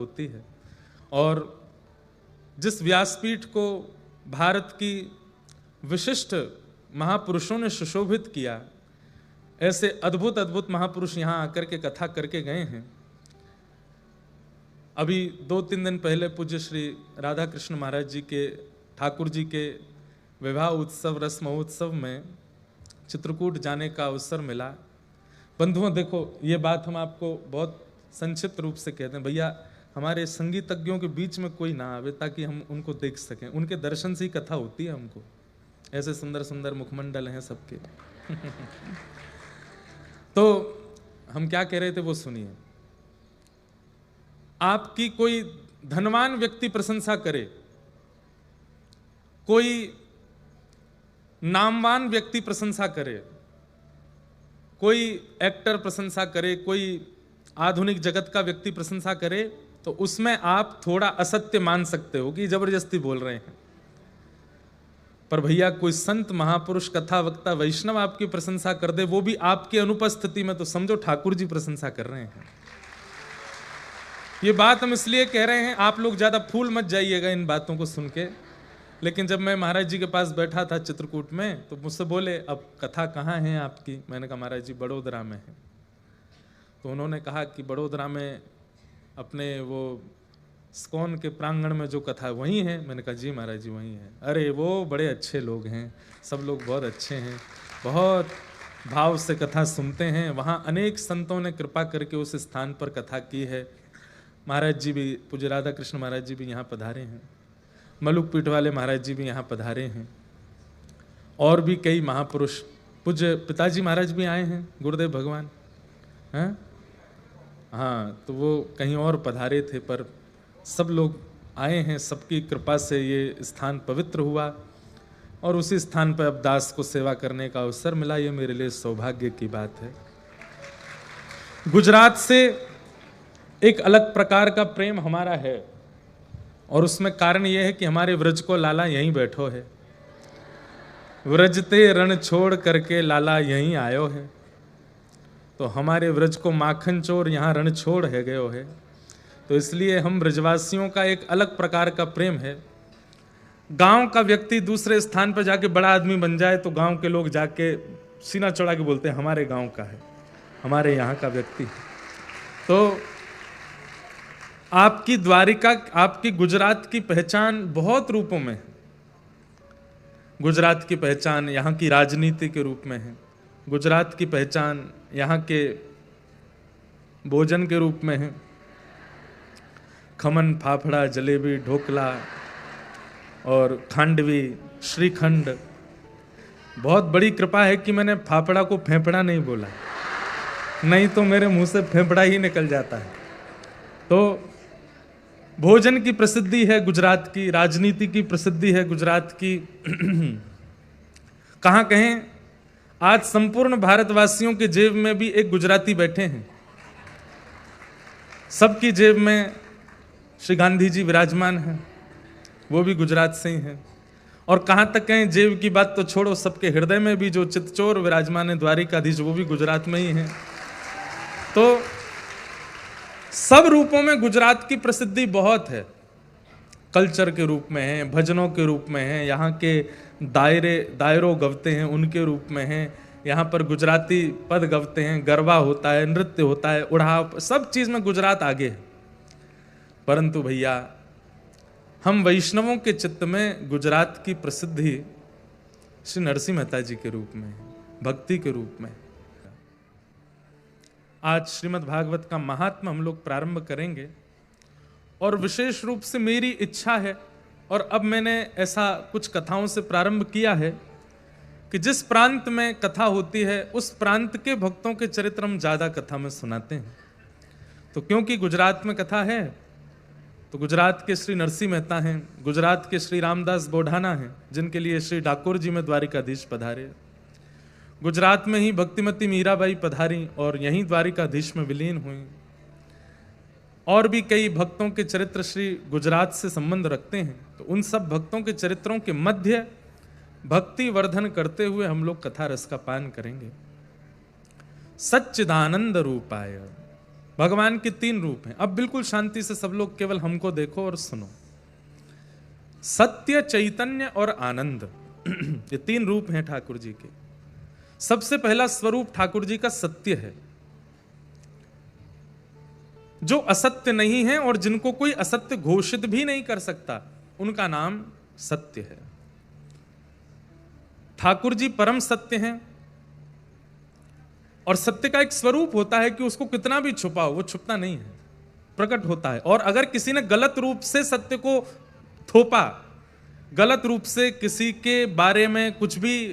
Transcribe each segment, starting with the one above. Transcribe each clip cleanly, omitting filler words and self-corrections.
होती है। और जिस व्यासपीठ को भारत की विशिष्ट महापुरुषों ने सुशोभित किया, ऐसे अद्भुत अद्भुत महापुरुष यहाँ आकर के कथा करके गए हैं। अभी 2-3 दिन पहले पूज्य श्री राधा कृष्ण महाराज जी के, ठाकुर जी के विवाह उत्सव रस महोत्सव में चित्रकूट जाने का अवसर मिला। बंधुओं, देखो, ये बात हम आपको बहुत संक्षिप्त रूप से कहते हैं, भैया हमारे संगीतज्ञों के बीच में कोई ना आवे ताकि हम उनको देख सकें। उनके दर्शन से ही कथा होती है हमको। ऐसे सुंदर सुंदर मुखमंडल हैं सबके। तो हम क्या कह रहे थे वो सुनिए। आपकी कोई धनवान व्यक्ति प्रशंसा करे, कोई नामवान व्यक्ति प्रशंसा करे, कोई एक्टर प्रशंसा करे, कोई आधुनिक जगत का व्यक्ति प्रशंसा करे, तो उसमें आप थोड़ा असत्य मान सकते हो कि जबरदस्ती बोल रहे हैं। पर भैया कोई संत महापुरुष कथा वक्ता वैष्णव आपकी प्रशंसा कर दे, वो भी आपकी अनुपस्थिति में, तो समझो ठाकुर जी प्रशंसा कर रहे हैं। ये बात हम इसलिए कह रहे हैं, आप लोग ज्यादा फूल मत जाइएगा इन बातों को सुन के। लेकिन जब मैं महाराज जी के पास बैठा था चित्रकूट में, तो मुझसे बोले, अब कथा कहाँ है आपकी? मैंने कहा महाराज जी बड़ोदरा में है। तो उन्होंने कहा कि बड़ोदरा में अपने वो स्कॉन के प्रांगण में जो कथा वहीं है। मैंने कहा जी महाराज जी वहीं है। अरे वो बड़े अच्छे लोग हैं, सब लोग बहुत अच्छे हैं, बहुत भाव से कथा सुनते हैं। वहाँ अनेक संतों ने कृपा करके उस स्थान पर कथा की है। महाराज जी भी, पूज्य राधा कृष्ण महाराज जी भी यहाँ पधारे हैं, मलुक पीठ वाले महाराज जी भी यहाँ पधारे हैं, और भी कई महापुरुष, पूज्य पिताजी महाराज भी आए हैं, गुरुदेव भगवान हैं। हाँ, तो वो कहीं और पधारे थे, पर सब लोग आए हैं। सबकी कृपा से ये स्थान पवित्र हुआ और उसी स्थान पर अब दास को सेवा करने का अवसर मिला। ये मेरे लिए सौभाग्य की बात है। गुजरात से एक अलग प्रकार का प्रेम हमारा है, और उसमें कारण यह है कि हमारे व्रज को लाला यहीं बैठो है। व्रजते रण छोड़ करके लाला यहीं आयो है। तो हमारे व्रज को माखन चोर यहाँ रण छोड़ है गयो है। तो इसलिए हम ब्रजवासियों का एक अलग प्रकार का प्रेम है। गांव का व्यक्ति दूसरे स्थान पर जाके बड़ा आदमी बन जाए तो गांव के लोग जाके सीना चढ़ा के बोलते हैं हमारे गांव का है, हमारे यहाँ का व्यक्ति। तो आपकी द्वारिका, आपकी गुजरात की पहचान बहुत रूपों में है। गुजरात की पहचान यहाँ की राजनीति के रूप में है। गुजरात की पहचान यहाँ के भोजन के रूप में है। खमन, फाफड़ा, जलेबी, ढोकला और खांडवी, श्रीखंड। बहुत बड़ी कृपा है कि मैंने फाफड़ा को फेफड़ा नहीं बोला, नहीं तो मेरे मुंह से फेफड़ा ही निकल जाता है। तो भोजन की प्रसिद्धि है गुजरात की, राजनीति की प्रसिद्धि है गुजरात की। कहाँ कहें, आज संपूर्ण भारतवासियों के जेब में भी एक गुजराती बैठे हैं। सबकी जेब में श्री गांधी जी विराजमान हैं, वो भी गुजरात से ही हैं। और कहाँ तक कहें, जेब की बात तो छोड़ो, सबके हृदय में भी जो चितचोर विराजमान है द्वारिकाधीश, वो भी गुजरात में ही हैं। तो सब रूपों में गुजरात की प्रसिद्धि बहुत है। कल्चर के रूप में है, भजनों के रूप में है, यहाँ के दायरों गवते हैं उनके रूप में है। यहाँ पर गुजराती पद गवते हैं, गरबा होता है, नृत्य होता है, उड़ाव, सब चीज में गुजरात आगे है। परंतु भैया हम वैष्णवों के चित्त में गुजरात की प्रसिद्धि श्री नरसिंह मेहता जी के रूप में है, भक्ति के रूप में। आज श्रीमद् भागवत का महात्मा हम लोग प्रारंभ करेंगे, और विशेष रूप से मेरी इच्छा है, और अब मैंने ऐसा कुछ कथाओं से प्रारंभ किया है कि जिस प्रांत में कथा होती है उस प्रांत के भक्तों के चरित्र हम ज्यादा कथा में सुनाते हैं। तो क्योंकि गुजरात में कथा है, तो गुजरात के श्री नरसिंह मेहता हैं, गुजरात के श्री रामदास बोढ़ाना हैं, जिनके लिए श्री ठाकुर जी में द्वारिकाधीश पधारे। गुजरात में ही भक्तिमती मीराबाई पधारी और यहीं द्वारिकाधीश में विलीन हुई। और भी कई भक्तों के चरित्र श्री गुजरात से संबंध रखते हैं। तो उन सब भक्तों के चरित्रों के मध्य भक्ति वर्धन करते हुए हम लोग कथा रस का पान करेंगे। सच्चिदानंद रूपाय भगवान के 3 रूप हैं। अब बिल्कुल शांति से सब लोग केवल हमको देखो और सुनो। सत्य, चैतन्य और आनंद, ये 3 रूप हैं ठाकुर जी के। सबसे पहला स्वरूप ठाकुर जी का सत्य है। जो असत्य नहीं है और जिनको कोई असत्य घोषित भी नहीं कर सकता, उनका नाम सत्य है। ठाकुर जी परम सत्य हैं। और सत्य का एक स्वरूप होता है कि उसको कितना भी छुपाओ वो छुपता नहीं है, प्रकट होता है। और अगर किसी ने गलत रूप से सत्य को थोपा, गलत रूप से किसी के बारे में कुछ भी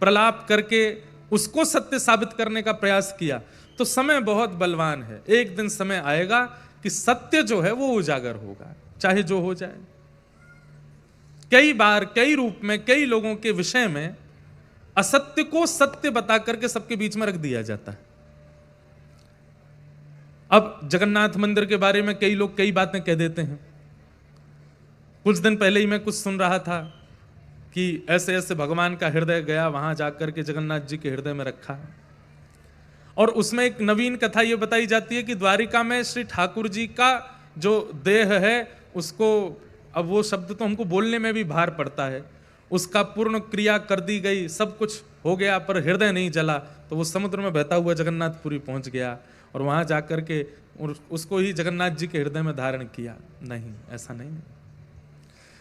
प्रलाप करके उसको सत्य साबित करने का प्रयास किया, तो समय बहुत बलवान है। एक दिन समय आएगा कि सत्य जो है वो उजागर होगा, चाहे जो हो जाए। कई बार कई रूप में कई लोगों के विषय में असत्य को सत्य बता करके सबके बीच में रख दिया जाता है। अब जगन्नाथ मंदिर के बारे में कई लोग कई बातें कह देते हैं। कुछ दिन पहले ही मैं कुछ सुन रहा था कि ऐसे ऐसे भगवान का हृदय गया, वहां जाकर के जगन्नाथ जी के हृदय में रखा। और उसमें एक नवीन कथा यह बताई जाती है कि द्वारिका में श्री ठाकुर जी का जो देह है उसको, अब वो शब्द तो हमको बोलने में भी भार पड़ता है, उसका पूर्ण क्रिया कर दी गई, सब कुछ हो गया, पर हृदय नहीं जला। तो वो समुद्र में बहता हुआ जगन्नाथपुरी पहुंच गया और वहां जाकर के उसको ही जगन्नाथ जी के हृदय में धारण किया। नहीं, ऐसा नहीं।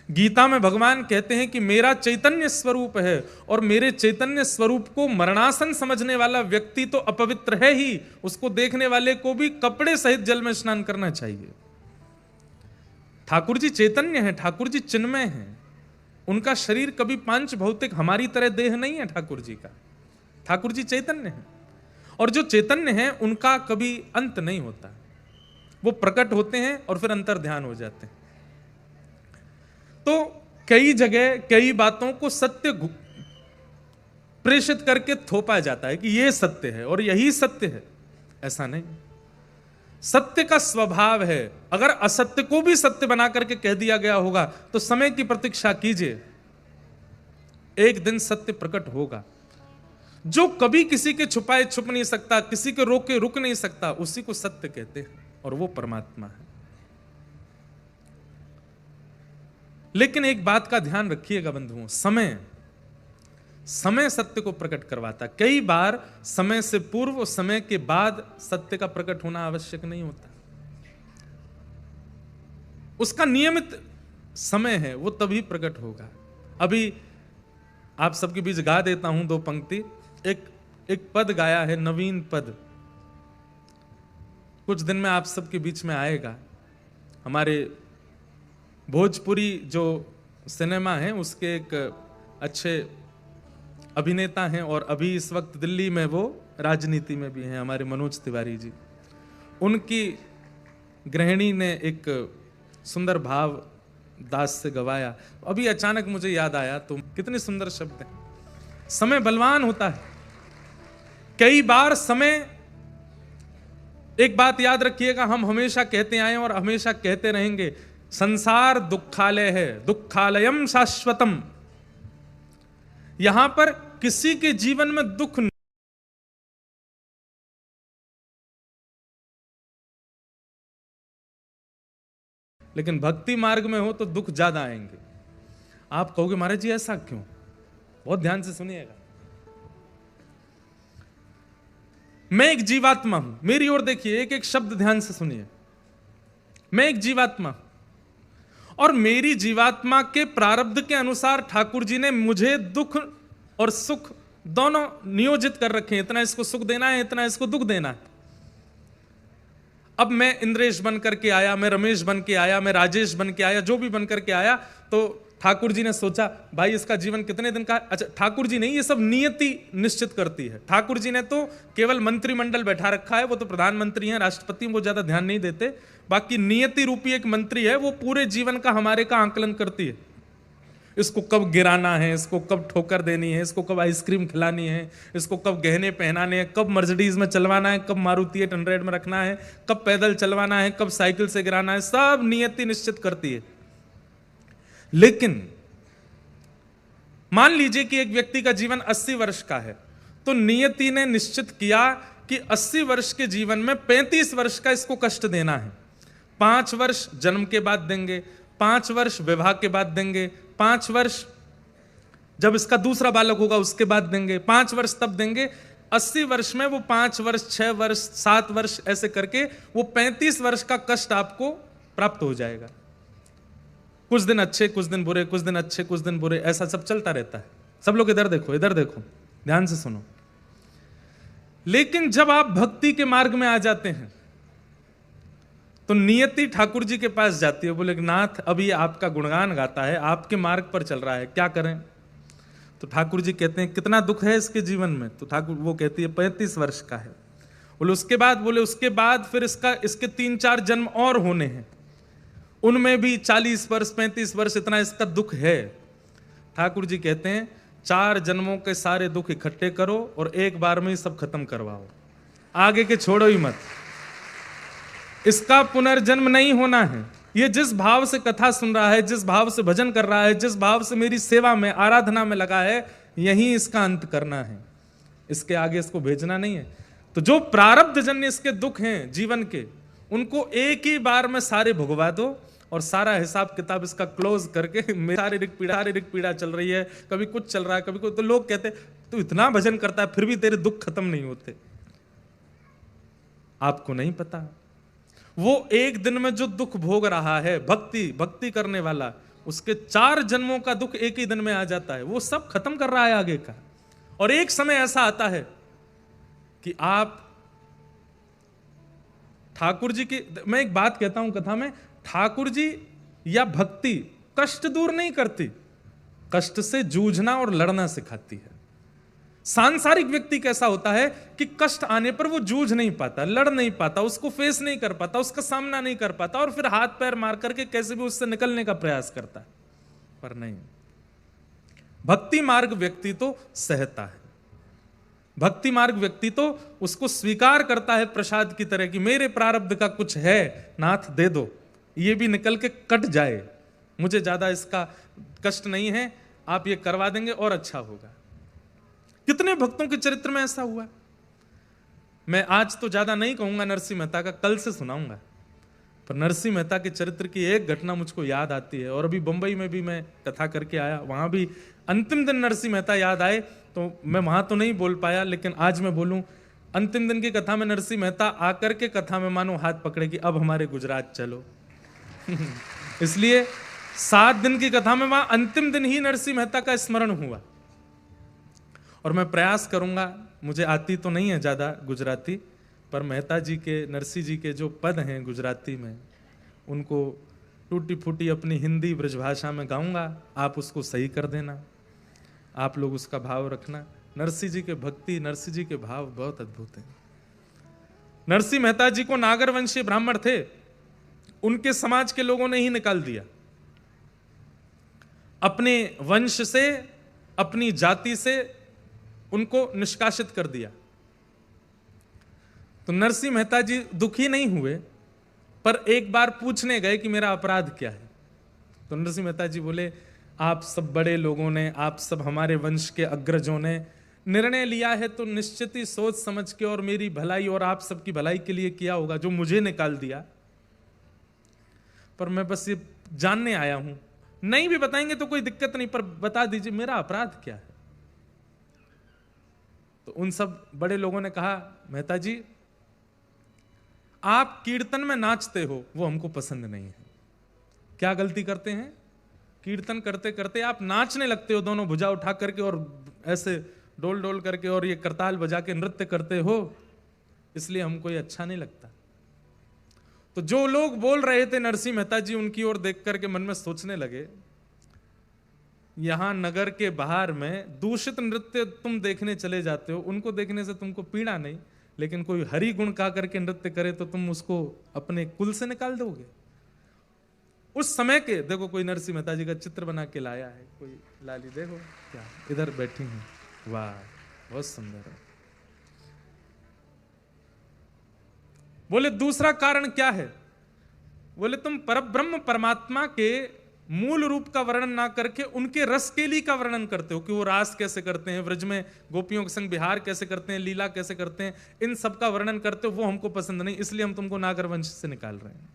गीता में भगवान कहते हैं कि मेरा चैतन्य स्वरूप है, और मेरे चैतन्य स्वरूप को मरणासन समझने वाला व्यक्ति तो अपवित्र है ही, उसको देखने वाले को भी कपड़े सहित जल में स्नान करना चाहिए। ठाकुर जी चैतन्य हैं, ठाकुर जी चिन्मय हैं। उनका शरीर कभी पांच भौतिक हमारी तरह देह नहीं है ठाकुर जी का। ठाकुर जी चैतन्य हैं, और जो चैतन्य हैं उनका कभी अंत नहीं होता। वो प्रकट होते हैं और फिर अंतर ध्यान हो जाते हैं। तो कई जगह कई बातों को सत्य प्रेषित करके थोपा जाता है कि ये सत्य है और यही सत्य है। ऐसा नहीं, सत्य का स्वभाव है। अगर असत्य को भी सत्य बना करके कह दिया गया होगा तो समय की प्रतीक्षा कीजिए, एक दिन सत्य प्रकट होगा। जो कभी किसी के छुपाए छुप नहीं सकता, किसी के रोके रुक नहीं सकता, उसी को सत्य कहते हैं, और वो परमात्मा है। लेकिन एक बात का ध्यान रखिएगा बंधुओं, समय सत्य को प्रकट करवाता। कई बार समय से पूर्व और समय के बाद सत्य का प्रकट होना आवश्यक नहीं होता। उसका नियमित समय है, वो तभी प्रकट होगा। अभी आप सबके बीच गा देता हूं 2 पंक्ति। एक पद गाया है, नवीन पद, कुछ दिन में आप सबके बीच में आएगा। हमारे भोजपुरी जो सिनेमा है उसके एक अच्छे अभिनेता हैं, और अभी इस वक्त दिल्ली में वो राजनीति में भी हैं, हमारे मनोज तिवारी जी। उनकी गृहिणी ने एक सुंदर भाव दास से गवाया। अभी अचानक मुझे याद आया, तो कितने सुंदर शब्द हैं। समय बलवान होता है। कई बार समय, एक बात याद रखिएगा, हम हमेशा कहते आए और हमेशा कहते रहेंगे, संसार दुखालय है, दुखालयम शाश्वतम। यहां पर किसी के जीवन में दुख नहीं, लेकिन भक्ति मार्ग में हो तो दुख ज्यादा आएंगे। आप कहोगे महाराज जी ऐसा क्यों? बहुत ध्यान से सुनिएगा। मैं एक जीवात्मा हूं, मेरी ओर देखिए, एक एक शब्द ध्यान से सुनिए। मैं एक जीवात्मा हूं, और मेरी जीवात्मा के प्रारब्ध के अनुसार ठाकुर जी ने मुझे दुख और सुख दोनों नियोजित कर रखे हैं। इतना इसको सुख देना है, इतना इसको दुख देना है। अब मैं इंद्रेश बन करके आया, मैं रमेश बन के आया, मैं राजेश बन के आया, जो भी बन करके आया, तो ठाकुर जी ने सोचा भाई इसका जीवन कितने दिन का है। अच्छा, ठाकुर जी नहीं, ये सब नियति निश्चित करती है। ठाकुर जी ने तो केवल मंत्रिमंडल बैठा रखा है, वो तो प्रधानमंत्री हैं, राष्ट्रपति, वो ज्यादा ध्यान नहीं देते। बाकी नियति रूपी एक मंत्री है, वो पूरे जीवन का हमारे का आंकलन करती है। इसको कब गिराना है, इसको कब ठोकर देनी है, इसको कब आइसक्रीम खिलानी है, इसको कब गहने पहनाने हैं, कब मर्सिडीज में चलवाना है, कब मारुति 800 में रखना है, कब पैदल चलवाना है, कब साइकिल से गिराना है, सब नियति निश्चित करती है। लेकिन मान लीजिए कि एक व्यक्ति का जीवन 80 वर्ष का है, तो नियति ने निश्चित किया कि 80 वर्ष के जीवन में 35 वर्ष का इसको कष्ट देना है। 5 वर्ष जन्म के बाद देंगे, 5 वर्ष विवाह के बाद देंगे, 5 वर्ष जब इसका दूसरा बालक होगा उसके बाद देंगे, 5 वर्ष तब देंगे। 80 वर्ष में वो 5 वर्ष, 6 वर्ष, 7 वर्ष ऐसे करके वो 35 वर्ष का कष्ट आपको प्राप्त हो जाएगा। कुछ दिन अच्छे, कुछ दिन बुरे, कुछ दिन अच्छे, कुछ दिन बुरे, ऐसा सब चलता रहता है। सब लोग इधर देखो, इधर देखो, ध्यान से सुनो। लेकिन जब आप भक्ति के मार्ग में आ जाते हैं तो नियति ठाकुर जी के पास जाती है, बोले नाथ अभी आपका गुणगान गाता है, आपके मार्ग पर चल रहा है, क्या करें? तो ठाकुर जी कहते हैं कितना दुख है इसके जीवन में? तो ठाकुर वो कहती है 35 वर्ष का है। बोले उसके बाद फिर इसके 3-4 जन्म और होने हैं, उनमें भी 40 वर्ष 35 वर्ष इतना इसका दुख है। ठाकुर जी कहते हैं 4 जन्मों के सारे दुख इकट्ठे करो और एक बार में ही सब खत्म करवाओ, आगे के छोड़ो ही मत। इसका पुनर्जन्म नहीं होना है। ये जिस भाव से कथा सुन रहा है, जिस भाव से भजन कर रहा है, जिस भाव से मेरी सेवा में आराधना में लगा है, यही इसका अंत करना है, इसके आगे इसको भेजना नहीं है। तो जो प्रारब्ध जन्य इसके दुख हैं जीवन के, उनको एक ही बार में सारे भुगवा दो और सारा हिसाब किताब इसका क्लोज करके, शारीरिक पीड़ा चल रही है, कभी कुछ चल रहा है, कभी कुछ। तो लोग कहते तू इतना भजन करता है फिर भी तेरे दुख खत्म नहीं होते। आपको नहीं पता, वो एक दिन में जो दुख भोग रहा है भक्ति करने वाला, उसके 4 जन्मों का दुख एक ही दिन में आ जाता है, वो सब खत्म कर रहा है आगे का। और एक समय ऐसा आता है कि आप ठाकुर जी की, मैं एक बात कहता हूं कथा में, ठाकुर जी या भक्ति कष्ट दूर नहीं करती, कष्ट से जूझना और लड़ना सिखाती है। सांसारिक व्यक्ति कैसा होता है कि कष्ट आने पर वो जूझ नहीं पाता, लड़ नहीं पाता, उसको फेस नहीं कर पाता, उसका सामना नहीं कर पाता, और फिर हाथ पैर मार करके कैसे भी उससे निकलने का प्रयास करता है। पर नहीं, भक्ति मार्ग व्यक्ति तो सहता है, भक्ति मार्ग व्यक्ति तो उसको स्वीकार करता है प्रसाद की तरह कि मेरे प्रारब्ध का कुछ है, नाथ दे दो, ये भी निकल के कट जाए, मुझे ज्यादा इसका कष्ट नहीं है, आप ये करवा देंगे और अच्छा होगा। कितने भक्तों के चरित्र में ऐसा हुआ। मैं आज तो ज्यादा नहीं कहूंगा नरसिंह मेहता का, कल से सुनाऊंगा, पर नरसिंह मेहता के चरित्र की एक घटना मुझको याद आती है। और अभी बंबई में भी मैं कथा करके आया, वहां भी अंतिम दिन नरसिंह मेहता याद आए, तो मैं वहां तो नहीं बोल पाया, लेकिन आज मैं बोलूं। अंतिम दिन की कथा में नरसिंह मेहता आकर के कथा में मानो हाथ पकड़े कि अब हमारे गुजरात चलो। इसलिए 7 दिन की कथा में वहां अंतिम दिन ही नरसिंह मेहता का स्मरण हुआ। और मैं प्रयास करूंगा, मुझे आती तो नहीं है ज्यादा गुजराती, पर मेहता जी के, नरसिंह जी के जो पद हैं गुजराती में, उनको टूटी फूटी अपनी हिंदी ब्रजभाषा में गाऊंगा, आप उसको सही कर देना, आप लोग उसका भाव रखना। नरसिंह जी के भक्ति, नरसिंह जी के भाव बहुत अद्भुत हैं। नरसिंह मेहता जी को नागर वंशीय ब्राह्मण थे, उनके समाज के लोगों ने ही निकाल दिया, अपने वंश से, अपनी जाति से उनको निष्कासित कर दिया। तो नरसिंह मेहता जी दुखी नहीं हुए, पर एक बार पूछने गए कि मेरा अपराध क्या है। तो नरसिंह मेहता जी बोले, आप सब बड़े लोगों ने, आप सब हमारे वंश के अग्रजों ने निर्णय लिया है तो निश्चित ही सोच समझ के और मेरी भलाई और आप सबकी भलाई के लिए किया होगा, जो मुझे निकाल दिया। पर मैं बस ये जानने आया हूं, नहीं भी बताएंगे तो कोई दिक्कत नहीं, पर बता दीजिए मेरा अपराध क्या है। तो उन सब बड़े लोगों ने कहा, मेहता जी आप कीर्तन में नाचते हो, वो हमको पसंद नहीं है। क्या गलती करते हैं? कीर्तन करते करते आप नाचने लगते हो, दोनों भुजा उठा करके और ऐसे डोल डोल करके और ये करताल बजा के नृत्य करते हो, इसलिए हमको ये अच्छा नहीं लगता। तो जो लोग बोल रहे थे नरसिंह मेहता जी उनकी ओर देख करके मन में सोचने लगे, यहां नगर के बाहर में दूषित नृत्य तुम देखने चले जाते हो, उनको देखने से तुमको पीड़ा नहीं, लेकिन कोई हरि गुण गा करके नृत्य करे तो तुम उसको अपने कुल से निकाल दोगे। उस समय के देखो, कोई नरसिंह मेहता जी का चित्र बना के लाया है, कोई लाली देखो क्या इधर बैठी है, वाह बहुत सुंदर है। बोले दूसरा कारण क्या है? बोले तुम परब्रह्म परमात्मा के मूल रूप का वर्णन ना करके उनके रसकेली का वर्णन करते हो कि वो रास कैसे करते हैं, व्रज में गोपियों के संग विहार कैसे करते हैं, लीला कैसे करते हैं, इन सब का वर्णन करते हो, वो हमको पसंद नहीं, इसलिए हम तुमको नागर वंश से निकाल रहे हैं।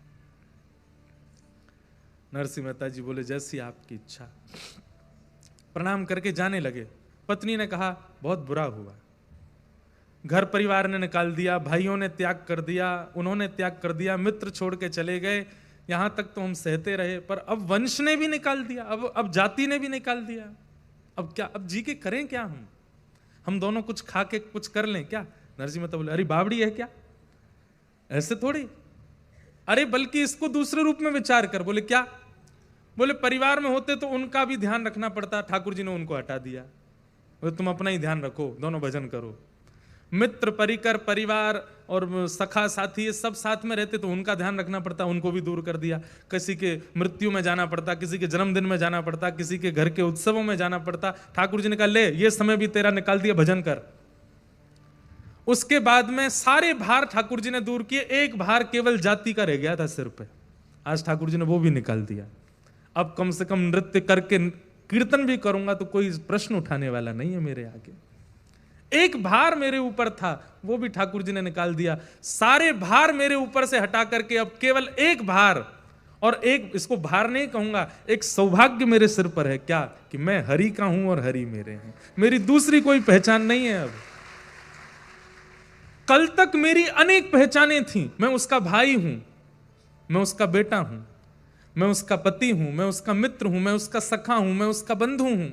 नरसिंह मेहता जी बोले जैसी आपकी इच्छा। प्रणाम करके जाने लगे। पत्नी ने कहा बहुत बुरा हुआ, घर परिवार ने निकाल दिया, भाइयों ने त्याग कर दिया, उन्होंने त्याग कर दिया, मित्र छोड़ के चले गए, यहां तक तो हम सहते रहे, पर अब वंश ने भी निकाल दिया, अब जाति ने भी निकाल दिया, अब क्या, अब जी के करें क्या? हम दोनों कुछ खा के कुछ कर लें क्या? नरसिंह मेहता बोले अरे बावड़ी है क्या, ऐसे थोड़ी, अरे बल्कि इसको दूसरे रूप में विचार कर। बोले क्या? बोले परिवार में होते तो उनका भी ध्यान रखना पड़ता, ठाकुर जी ने उनको हटा दिया, बोले तुम अपना ही ध्यान रखो, दोनों भजन करो। मित्र परिकर परिवार और सखा साथी ये सब साथ में रहते तो उनका ध्यान रखना पड़ता, उनको भी दूर कर दिया। किसी के मृत्यु में जाना पड़ता, किसी के जन्मदिन में जाना पड़ता, किसी के घर के उत्सवों में जाना पड़ता, ठाकुर जी ने कहा ले ये समय भी तेरा निकाल दिया, भजन कर। उसके बाद में सारे भार ठाकुर जी ने दूर किए, एक भार केवल जाति का रह गया था सिर पे, आज ठाकुर जी ने वो भी निकाल दिया। अब कम से कम नृत्य करके कीर्तन भी करूंगा तो कोई प्रश्न उठाने वाला नहीं है मेरे आगे। एक भार मेरे ऊपर था वो भी ठाकुर जी ने निकाल दिया, सारे भार मेरे ऊपर से हटा करके अब केवल एक भार, और एक, इसको भार नहीं कहूंगा, एक सौभाग्य मेरे सिर पर है, क्या कि मैं हरि का हूं और हरि मेरे हैं, मेरी दूसरी कोई पहचान नहीं है। अब कल तक मेरी अनेक पहचानें थी, मैं उसका भाई हूं, मैं उसका बेटा हूं, मैं उसका पति हूं, मैं उसका मित्र हूं, मैं उसका सखा हूं, मैं उसका बंधु हूं,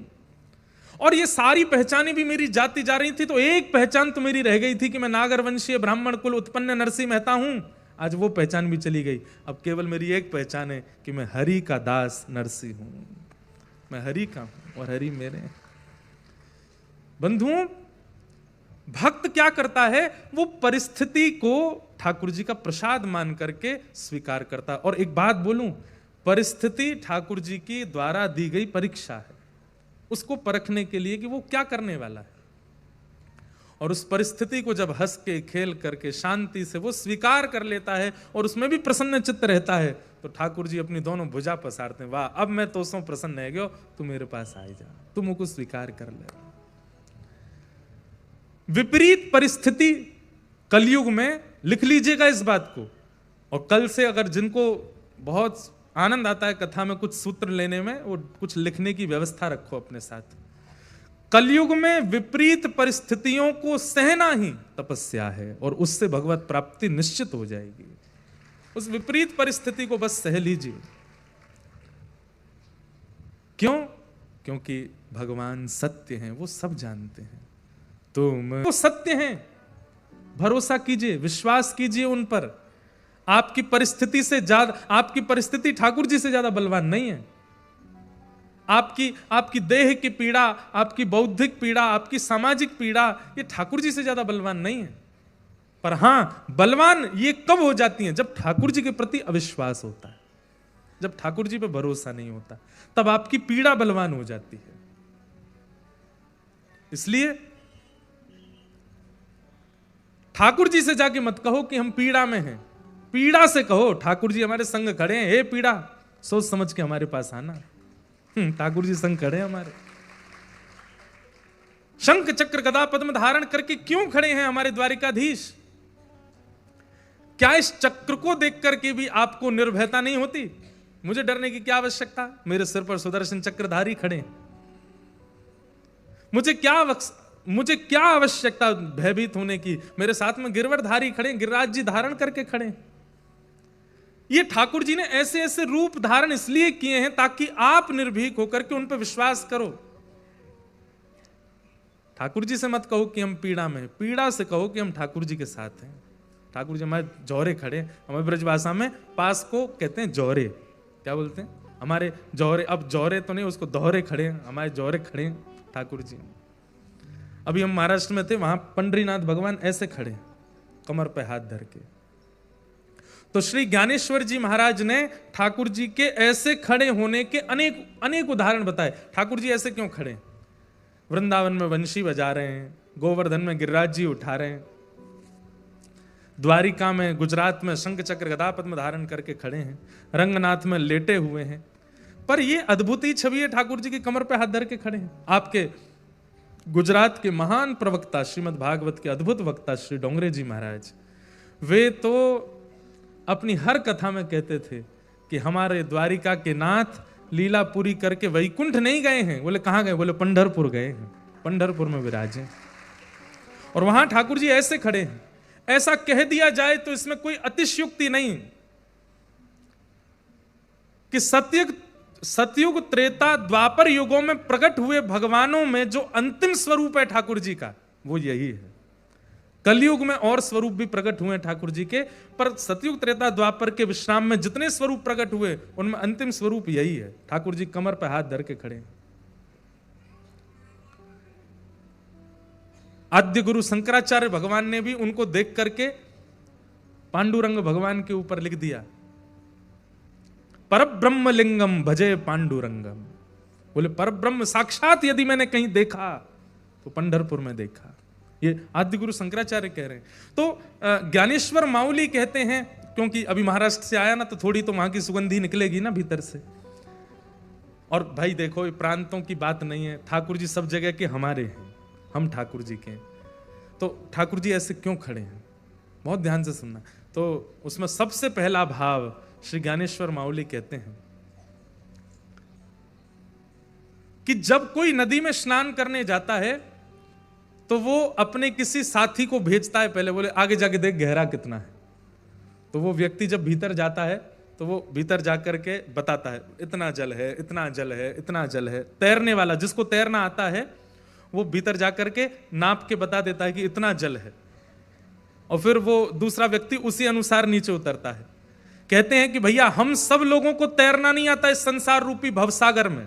और ये सारी पहचानें भी मेरी जाती जा रही थी। तो एक पहचान तो मेरी रह गई थी कि मैं नागर वंशीय ब्राह्मण कुल उत्पन्न नरसिंह मेहता हूं, आज वो पहचान भी चली गई। अब केवल मेरी एक पहचान है कि मैं हरि का दास नरसिंह हूं, मैं हरि का हूं और हरि मेरे हैं। बंधुओं, भक्त क्या करता है, वो परिस्थिति को ठाकुर जी का प्रसाद मान करके स्वीकार करता है। और एक बात बोलूं, परिस्थिति ठाकुर जी की द्वारा दी गई परीक्षा है, उसको परखने के लिए कि वो क्या करने वाला है, और उस परिस्थिति को जब हंस के खेल करके शांति से वो स्वीकार कर लेता है और उसमें भी प्रसन्न चित्त रहता है, तो ठाकुर जी अपनी दोनों भुजा पसारते हैं, वाह अब मैं तो सो प्रसन्न है गयो, तू मेरे पास आ जा, तू मुझको स्वीकार कर ले। विपरीत परिस्थिति कलयुग में, लिख लीजिएगा इस बात को, और कल से अगर जिनको बहुत आनंद आता है कथा में कुछ सूत्र लेने में, वो कुछ लिखने की व्यवस्था रखो अपने साथ। कलयुग में विपरीत परिस्थितियों को सहना ही तपस्या है, और उससे भगवत प्राप्ति निश्चित हो जाएगी। उस विपरीत परिस्थिति को बस सह लीजिए। क्यों? क्योंकि भगवान सत्य हैं, वो सब जानते हैं, तुम वो सत्य हैं, भरोसा कीजिए, विश्वास कीजिए उन पर। आपकी परिस्थिति से ज्यादा, आपकी परिस्थिति ठाकुर जी से ज्यादा बलवान नहीं है। आपकी देह की पीड़ा, आपकी बौद्धिक पीड़ा, आपकी सामाजिक पीड़ा, ये ठाकुर जी से ज्यादा बलवान नहीं है। पर हां, बलवान ये कब हो जाती हैं? जब ठाकुर जी के प्रति अविश्वास होता है, जब ठाकुर जी पे भरोसा नहीं होता, तब आपकी पीड़ा बलवान हो जाती है। इसलिए ठाकुर जी से जाके मत कहो कि हम पीड़ा में हैं, पीड़ा से कहो ठाकुर जी हमारे संग खड़े हैं, हे पीड़ा सोच समझ के हमारे पास आना। ठाकुर जी संग खड़े हैं हमारे, शंख चक्र गदा पद्म धारण करके क्यों खड़े हैं हमारे द्वारिकाधीश? क्या इस चक्र को देख करके भी आपको निर्भयता नहीं होती? मुझे डरने की क्या आवश्यकता, मेरे सिर पर सुदर्शन चक्रधारी खड़े, मुझे क्या आवश्यकता भयभीत होने की? मेरे साथ में गिरवरधारी खड़े, गिरिराज जी धारण करके खड़े। ये ठाकुर जी ने ऐसे ऐसे रूप धारण इसलिए किए हैं ताकि आप निर्भीक होकर के उन पर विश्वास करो। ठाकुर जी से मत कहो कि हम पीड़ा में, पीड़ा से कहो कि हम ठाकुर जी के साथ हैं। ठाकुर जी हमारे जौहरे खड़े, हमारे ब्रज भाषा में पास को कहते हैं जौहरे, क्या बोलते हैं हमारे जौहरे, अब जौहरे तो नहीं, उसको दोहरे खड़े, हमारे जौहरे खड़े ठाकुर जी। अभी हम महाराष्ट्र में थे, वहां पंडरीनाथ भगवान ऐसे खड़े, कमर पे हाथ धर के। तो श्री ज्ञानेश्वर जी महाराज ने ठाकुर जी के ऐसे खड़े होने के अनेक उदाहरण बताए। ठाकुर जी ऐसे क्यों खड़े? वृंदावन में वंशी बजा रहे हैं, गोवर्धन में गिरिराज जी उठा रहे हैं, द्वारिका में, गुजरात में शंख चक्र गदा पद्म धारण करके खड़े हैं, रंगनाथ में लेटे हुए हैं। पर ये अद्भुत ही छवि है, ठाकुर जी की कमर पे हाथ धर के खड़े हैं। आपके गुजरात के महान प्रवक्ता, श्रीमद् भागवत के अद्भुत वक्ता श्री डोंगरे जी महाराज, वे तो अपनी हर कथा में कहते थे कि हमारे द्वारिका के नाथ लीला पूरी करके वैकुंठ नहीं गए हैं। बोले कहां गए? बोले पंढरपुर गए हैं, पंढरपुर में विराजे। और वहां ठाकुर जी ऐसे खड़े हैं। ऐसा कह दिया जाए तो इसमें कोई अतिशयोक्ति नहीं कि सतयुग त्रेता द्वापर युगों में प्रकट हुए भगवानों में जो अंतिम स्वरूप है ठाकुर जी का, वो यही है। कलयुग में और स्वरूप भी प्रकट हुए ठाकुर जी के, पर सतयुग त्रेता द्वापर के विश्राम में जितने स्वरूप प्रकट हुए उनमें अंतिम स्वरूप यही है। ठाकुर जी कमर पर हाथ धर के खड़े हैं। आद्य गुरु शंकराचार्य भगवान ने भी उनको देख करके पांडुरंग भगवान के ऊपर लिख दिया, परब्रह्म लिंगम भजे पांडुरंगम। बोले परब्रह्म साक्षात यदि मैंने कहीं देखा तो पंढरपुर में देखा। ये आद्य गुरु शंकराचार्य कह रहे हैं। तो ज्ञानेश्वर माउली कहते हैं, क्योंकि अभी महाराष्ट्र से आया ना, तो थोड़ी तो वहां की सुगंधी निकलेगी ना भीतर से। और भाई देखो, ये प्रांतों की बात नहीं है, ठाकुर जी सब जगह के हमारे हैं, हम ठाकुर जी के। तो ठाकुर जी ऐसे क्यों खड़े हैं, बहुत ध्यान से सुनना। तो उसमें सबसे पहला भाव श्री ज्ञानेश्वर माउली कहते हैं कि जब कोई नदी में स्नान करने जाता है तो वो अपने किसी साथी को भेजता है, पहले बोले आगे जाके देख गहरा कितना है। तो वो व्यक्ति जब भीतर जाता है तो वो भीतर जाकर के बताता है, इतना जल है, इतना जल है, इतना जल है। तैरने वाला, जिसको तैरना आता है, वो भीतर जाकर के नाप के बता देता है कि इतना जल है, और फिर वो दूसरा व्यक्ति उसी अनुसार नीचे उतरता है। कहते हैं कि भैया हम सब लोगों को तैरना नहीं आता इस संसार रूपी भवसागर में।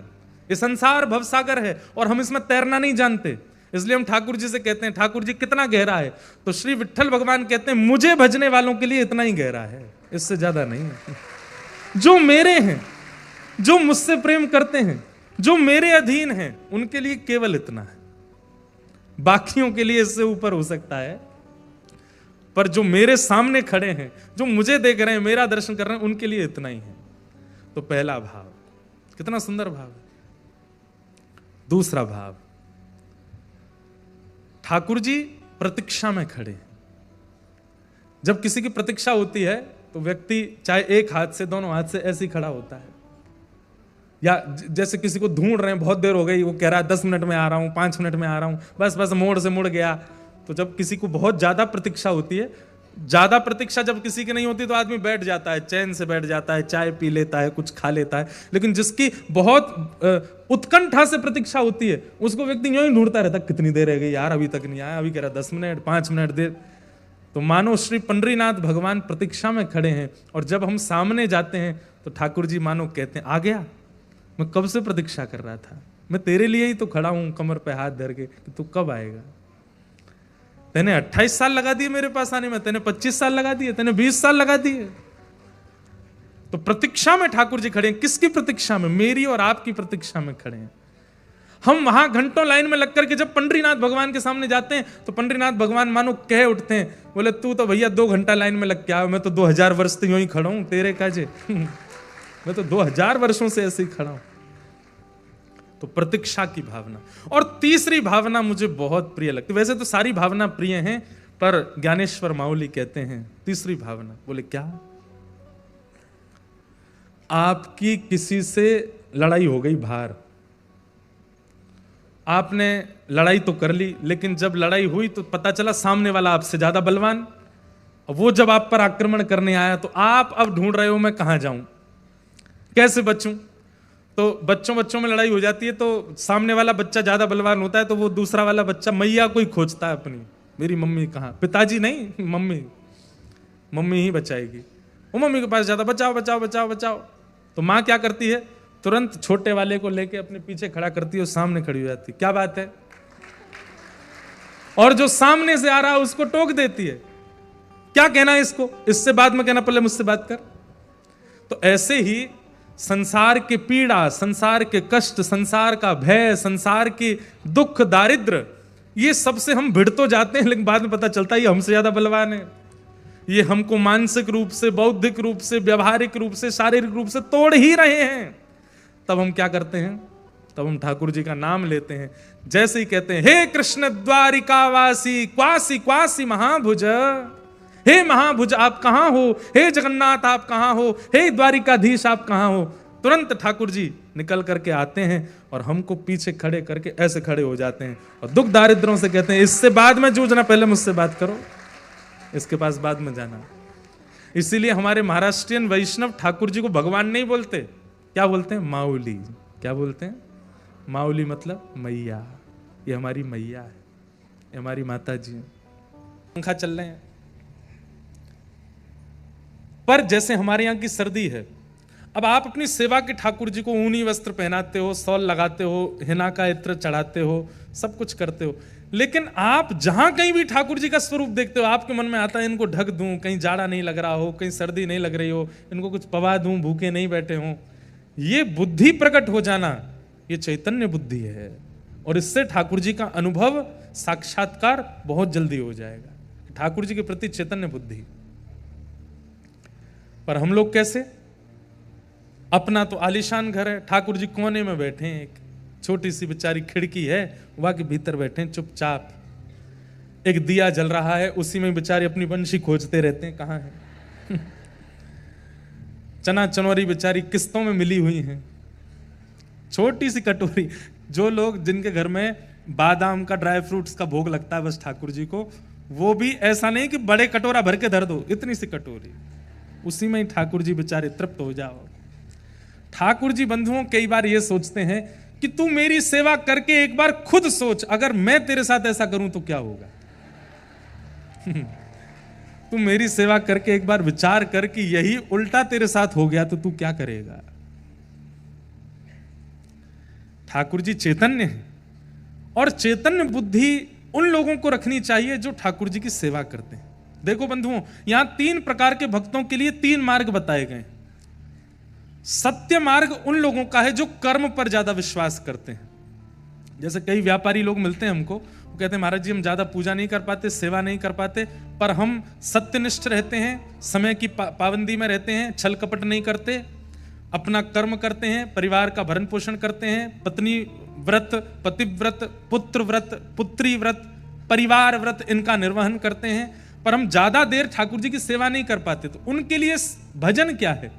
ये संसार भवसागर है और हम इसमें तैरना नहीं जानते, इसलिए हम ठाकुर जी से कहते हैं ठाकुर जी कितना गहरा है। तो श्री विट्ठल भगवान कहते हैं मुझे भजने वालों के लिए इतना ही गहरा है, इससे ज्यादा नहीं है। जो मेरे हैं, जो मुझसे प्रेम करते हैं, जो मेरे अधीन हैं, उनके लिए केवल इतना है। बाकियों के लिए इससे ऊपर हो सकता है, पर जो मेरे सामने खड़े हैं, जो मुझे देख रहे हैं, मेरा दर्शन कर रहे हैं, उनके लिए इतना ही है। तो पहला भाव, कितना सुंदर भाव है। दूसरा भाव, ठाकुर जी प्रतीक्षा में खड़े हैं। जब किसी की प्रतीक्षा होती है तो व्यक्ति चाहे एक हाथ से, दोनों हाथ से ऐसे ही खड़ा होता है, या जैसे किसी को ढूंढ रहे हैं, बहुत देर हो गई, वो कह रहा है 10 मिनट में आ रहा हूं, 5 मिनट में आ रहा हूं, बस बस मोड़ से मुड़ गया। तो जब किसी को बहुत ज्यादा प्रतीक्षा होती है, ज्यादा प्रतीक्षा जब किसी की नहीं होती तो आदमी बैठ जाता है, चैन से बैठ जाता है, चाय पी लेता है, कुछ खा लेता है। लेकिन जिसकी बहुत उत्कंठा से प्रतीक्षा होती है, उसको व्यक्ति यूं ही ढूंढता रहता, कितनी देर रह गई यार, अभी तक नहीं आया, अभी कह रहा 10 मिनट, 5 मिनट देर। तो मानो श्री पंडरीनाथ भगवान प्रतीक्षा में खड़े हैं, और जब हम सामने जाते हैं तो ठाकुर जी मानो कहते हैं आ गया, मैं कब से प्रतीक्षा कर रहा था, मैं तेरे लिए ही तो खड़ा हूं कमर पे हाथ धर के कि तू कब आएगा। तेने 28 साल लगा दिए मेरे पास आने में, तेने 25 साल लगा दिए, तेने 20 साल लगा दिए। तो प्रतीक्षा में ठाकुर जी खड़े हैं। किसकी प्रतीक्षा में? मेरी और आपकी प्रतीक्षा में खड़े हैं। हम वहां घंटों लाइन में लगकर के जब पंडरीनाथ भगवान के सामने जाते हैं तो पंडरीनाथ भगवान मानो कह उठते हैं, बोले तू तो भैया 2 घंटा लाइन में लग के आओ, मैं तो 2000 वर्ष से यूं ही खड़ा हूं तेरे काजे मैं तो 2000 वर्षों से ऐसे ही खड़ा हूं। तो प्रतीक्षा की भावना। और तीसरी भावना मुझे बहुत प्रिय लगती, वैसे तो सारी भावना प्रिय हैं, पर ज्ञानेश्वर माउली कहते हैं तीसरी भावना। बोले क्या? आपकी किसी से लड़ाई हो गई बाहर, आपने लड़ाई तो कर ली, लेकिन जब लड़ाई हुई तो पता चला सामने वाला आपसे ज्यादा बलवान, और वो जब आप पर आक्रमण करने आया तो आप अब ढूंढ रहे हो मैं कहां जाऊं, कैसे बचूं। तो बच्चों में लड़ाई हो जाती है, तो सामने वाला बच्चा ज्यादा बलवान होता है तो वो दूसरा वाला बच्चा मैया को ही खोजता है अपनी, मेरी मम्मी कहाँ, पिताजी नहीं, मम्मी ही बचाएगी। वो मम्मी के पास जाता, बचाओ बचाओ बचाओ बचाओ। तो माँ क्या करती है, तुरंत छोटे वाले को लेके अपने पीछे खड़ा करती है, सामने खड़ी हो जाती है, क्या बात है, और जो सामने से आ रहा है उसको टोक देती है, क्या कहना है इसको, इससे बाद में कहना, पहले मुझसे बात कर। तो ऐसे ही संसार की पीड़ा, संसार के कष्ट, संसार का भय, संसार की दुख, दारिद्र, ये सबसे हम भिड़ तो जाते हैं, लेकिन बाद में पता चलता है ये हमसे ज्यादा बलवान है, ये हमको मानसिक रूप से, बौद्धिक रूप से, व्यवहारिक रूप से, शारीरिक रूप से तोड़ ही रहे हैं। तब हम क्या करते हैं? तब हम ठाकुर जी का नाम लेते हैं। जैसे ही कहते हैं हे कृष्ण द्वारिकावासी क्वासी क्वासी महाभुज, हे महाभुज आप कहां हो, हे जगन्नाथ आप कहां हो, हे द्वारिकाधीश आप कहां हो, तुरंत ठाकुर जी निकल करके आते हैं और हमको पीछे खड़े करके ऐसे खड़े हो जाते हैं और दुख दारिद्रों से कहते हैं इससे बाद में जूझना, पहले मुझसे बात करो, इसके पास बाद में जाना। इसीलिए हमारे महाराष्ट्रियन वैष्णव ठाकुर जी को भगवान नहीं बोलते, क्या बोलते हैं? माऊली। क्या बोलते हैं? माऊली मतलब मैया। ये हमारी मैया है, ये हमारी माता जी है। पंखा चल रहे हैं, पर जैसे हमारे यहां की सर्दी है, अब आप अपनी सेवा के ठाकुर जी को ऊनी वस्त्र पहनाते हो, सॉल लगाते हो, हिना का इत्र चढ़ाते हो, सब कुछ करते हो, लेकिन आप जहां कहीं भी ठाकुर जी का स्वरूप देखते हो, आपके मन में आता है इनको ढक दूं, कहीं जाड़ा नहीं लग रहा हो, कहीं सर्दी नहीं लग रही हो, इनको कुछ पवा दूं, भूखे नहीं बैठे हों। ये बुद्धि प्रकट हो जाना, ये चैतन्य बुद्धि है, और इससे ठाकुर जी का अनुभव, साक्षात्कार बहुत जल्दी हो जाएगा। ठाकुर जी के प्रति चैतन्य बुद्धि। पर हम लोग कैसे? अपना तो आलीशान घर है, ठाकुर जी कोने में बैठे हैं, एक छोटी सी बेचारी खिड़की है, वहां के भीतर बैठे हैं चुपचाप, एक दिया जल रहा है, उसी में बेचारे अपनी बंशी खोजते रहते हैं, कहां है। चना चनौरी बेचारी किस्तों में मिली हुई हैं, छोटी सी कटोरी। जो लोग जिनके घर में बादाम का, ड्राई फ्रूट्स का भोग लगता है बस ठाकुर जी को, वो भी ऐसा नहीं कि बड़े कटोरा भर के धर दो, इतनी सी कटोरी, उसी में ही ठाकुर जी बेचारे तृप्त हो जाओ। ठाकुर जी बंधुओं कई बार ये सोचते हैं कि तू मेरी सेवा करके एक बार खुद सोच, अगर मैं तेरे साथ ऐसा करूं तो क्या होगा। तू मेरी सेवा करके एक बार विचार कर कि यही उल्टा तेरे साथ हो गया तो तू क्या करेगा। ठाकुर जी चैतन्य है, और चैतन्य बुद्धि उन लोगों को रखनी चाहिए जो ठाकुर जी की सेवा करते हैं। देखो बंधुओं, यहां 3 प्रकार के भक्तों के लिए 3 मार्ग बताए गए। सत्य मार्ग उन लोगों का है जो कर्म पर ज्यादा विश्वास करते हैं। जैसे कई व्यापारी लोग मिलते हैं हमको, वो कहते हैं महाराज जी हम ज्यादा पूजा नहीं कर पाते, सेवा नहीं कर पाते, पर हम सत्यनिष्ठ रहते हैं, समय की पाबंदी में रहते हैं, छल कपट नहीं करते, अपना कर्म करते हैं, परिवार का भरण पोषण करते हैं, पत्नी व्रत, पतिव्रत, पुत्र व्रत, पुत्री व्रत, परिवार व्रत इनका निर्वहन करते हैं, पर हम ज्यादा देर ठाकुर जी की सेवा नहीं कर पाते। तो उनके लिए भजन क्या है?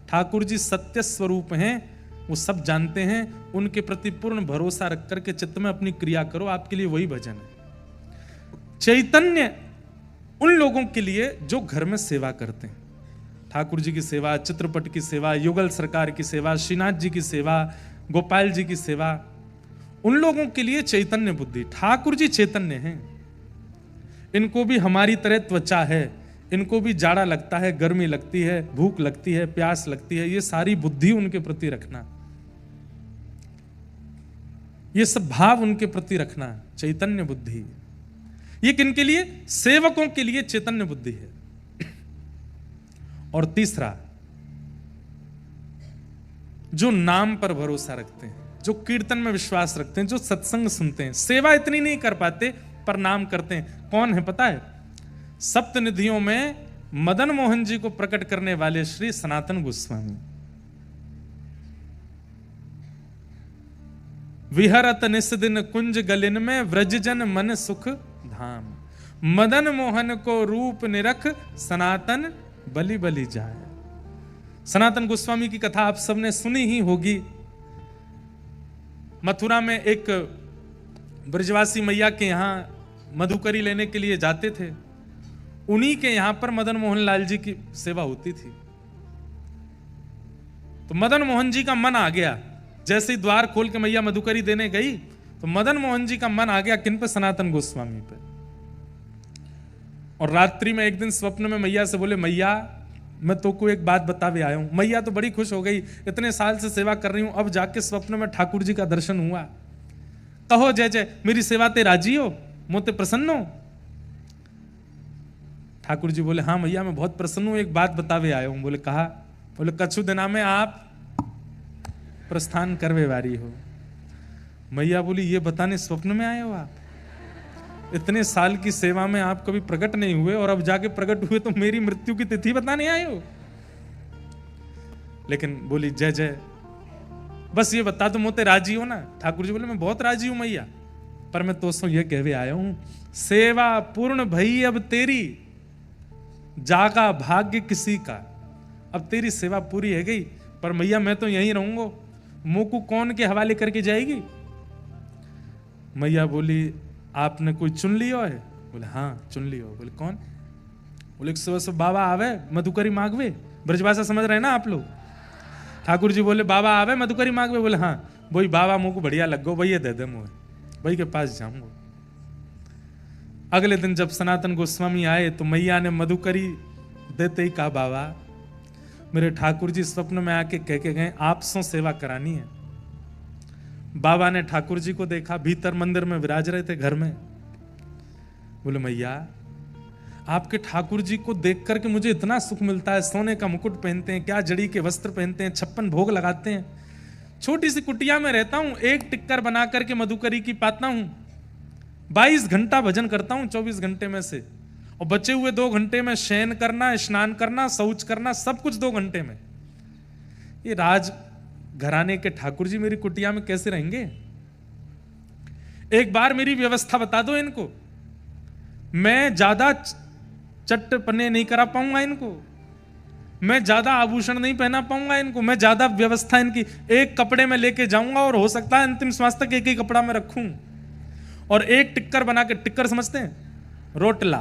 ठाकुर जी सत्य स्वरूप हैं, वो सब जानते हैं, उनके प्रति पूर्ण भरोसा रख करके चित्त में अपनी क्रिया करो, आपके लिए वही भजन है। चैतन्य उन लोगों के लिए जो घर में सेवा करते हैं, ठाकुर जी की सेवा, चित्रपट की सेवा, युगल सरकार की सेवा, श्रीनाथ जी की सेवा, गोपाल जी की सेवा, उन लोगों के लिए चैतन्य बुद्धि। ठाकुर जी चैतन्य हैं, इनको भी हमारी तरह त्वचा है, इनको भी जाड़ा लगता है, गर्मी लगती है, भूख लगती है, प्यास लगती है, ये सारी बुद्धि उनके प्रति रखना, ये सब भाव उनके प्रति रखना, चैतन्य बुद्धि। ये किनके लिए? सेवकों के लिए चैतन्य बुद्धि है। और तीसरा, जो नाम पर भरोसा रखते हैं, जो कीर्तन में विश्वास रखते हैं, जो सत्संग सुनते हैं, सेवा इतनी नहीं कर पाते पर नाम करते हैं। कौन है पता है? सप्तनिधियों में मदन मोहन जी को प्रकट करने वाले श्री सनातन गोस्वामी। विहरत निस्दिन कुंज गलिन में व्रजजन मन सुख धाम, मदन मोहन को रूप निरख सनातन बलि बलि जाए। सनातन गोस्वामी की कथा आप सबने सुनी ही होगी। मथुरा में एक ब्रजवासी मैया के यहां मधुकरी लेने के लिए जाते थे, उन्हीं के यहां पर मदन मोहन लाल जी की सेवा होती थी। तो मदन मोहन जी का मन आ गया, जैसे ही द्वार खोल के मैया मधुकरी देने गई तो मदन मोहन जी का मन आ गया किन पे? सनातन गोस्वामी पे। और रात्रि में एक दिन स्वप्न में मैया से बोले, मैया मैं तो को एक बात बतावे आया हूं। मैया तो बड़ी खुश हो गई, इतने साल से सेवा कर रही हूं, अब जाके स्वप्न में ठाकुर जी का दर्शन हुआ, कहो जय जय, मेरी सेवा ते राजी हो, मोते प्रसन्न हो? ठाकुर जी बोले, हाँ मैया मैं बहुत प्रसन्न हूं, एक बात बतावे आया हूं। बोले कहा? बोले कछु दिना में आप प्रस्थान करवे वारी हो। मैया बोली, ये बताने स्वप्न में आए हो आप? इतने साल की सेवा में आप कभी प्रकट नहीं हुए और अब जाके प्रकट हुए तो मेरी मृत्यु की तिथि बताने आए हो? लेकिन बोली जय जय, बस ये बता दो मोते राजी हो ना। ठाकुर जी बोले मैं बहुत राजी हूं मैया, पर मैं तो सो ये कहवे आया हूं, सेवा पूर्ण भई अब तेरी, जागा भाग्य किसी का। अब तेरी सेवा पूरी है गई, पर मैया मैं तो यहीं रहूंगा, मुंह को कौन के हवाले करके जाएगी। मैया बोली आपने कोई चुन लियो है? बोले हाँ चुन लियो। बोले कौन? बोले सुबह सुबह बाबा आवे मधुकरी मांगवे। ब्रजभाषा समझ रहे हैं ना आप लोग? ठाकुर जी बोले बाबा आवे मधुकरी मांगवे। बोले हाँ। वही बाबा मुंह को बढ़िया लग गो, भैया दे दे मुँह, वही के पास जाऊंगा। अगले दिन जब सनातन गोस्वामी आए तो मैया ने मधुकरी देते ही कहा बाबा मेरे ठाकुर जी स्वप्न में आके कह के गए आपसों सेवा करानी है। बाबा ने ठाकुर जी को देखा, भीतर मंदिर में विराज रहे थे घर में। बोले मैया आपके ठाकुर जी को देख करके मुझे इतना सुख मिलता है, सोने का मुकुट पहनते हैं, क्या जड़ी के वस्त्र पहनते हैं, 56 भोग लगाते हैं, छोटी सी कुटिया में रहता हूं, एक टिक्कर बना करके मधुकरी की पाता हूं, 22 घंटा भजन करता हूं 24 घंटे में से, और बचे हुए 2 घंटे में शयन करना, स्नान करना, शौच करना, सब कुछ 2 घंटे में। ये राज घराने के ठाकुर जी मेरी कुटिया में कैसे रहेंगे? एक बार मेरी व्यवस्था बता दो इनको, मैं ज्यादा चट्टपने नहीं करा पाऊंगा इनको, मैं ज्यादा आभूषण नहीं पहना पाऊंगा इनको, मैं ज्यादा व्यवस्था इनकी एक कपड़े में लेके जाऊंगा और हो सकता है अंतिम श्वास तक एक ही कपड़ा में रखूं, और एक टिक्कर बना के, टिक्कर समझते हैं? रोटला,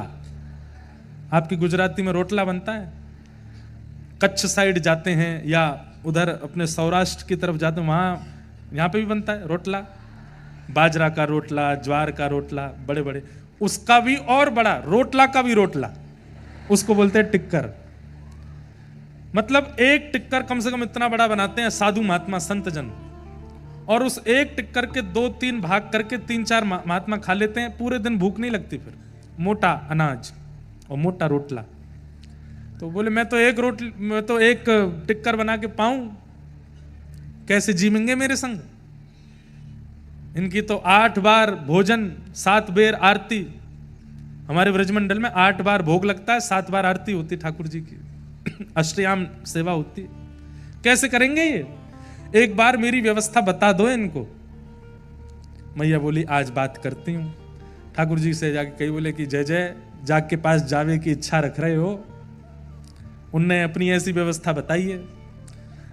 आपकी गुजराती में रोटला बनता है। कच्छ साइड जाते हैं या उधर अपने सौराष्ट्र की तरफ जाते हैं, वहां यहां पे भी बनता है रोटला, बाजरा का रोटला, ज्वार का रोटला, बड़े बड़े, उसका भी और बड़ा, रोटला का भी रोटला, उसको बोलते हैं टिक्कर। मतलब एक टिक्कर कम से कम इतना बड़ा बनाते हैं साधु महात्मा संत जन, और उस एक टिक्कर के 2-3 भाग करके 3-4 महात्मा खा लेते हैं, पूरे दिन भूख नहीं लगती। फिर मोटा अनाज और मोटा रोटला। तो बोले मैं तो एक टिक्कर बना के पाऊं, कैसे जीवेंगे मेरे संग? इनकी तो 8 बार भोजन, 7 बेर आरती, हमारे ब्रजमंडल में 8 बार भोग लगता है, 7 बार आरती होती ठाकुर जी की, अष्टयाम सेवा होती है। कैसे करेंगे ये? एक बार मेरी व्यवस्था बता दो इनको। मैया बोली आज बात करती हूं। ठाकुर जी से जाके कही, बोले कि जय जय जाग के पास जावे की इच्छा रख रहे हो? उनने अपनी ऐसी व्यवस्था बताई है।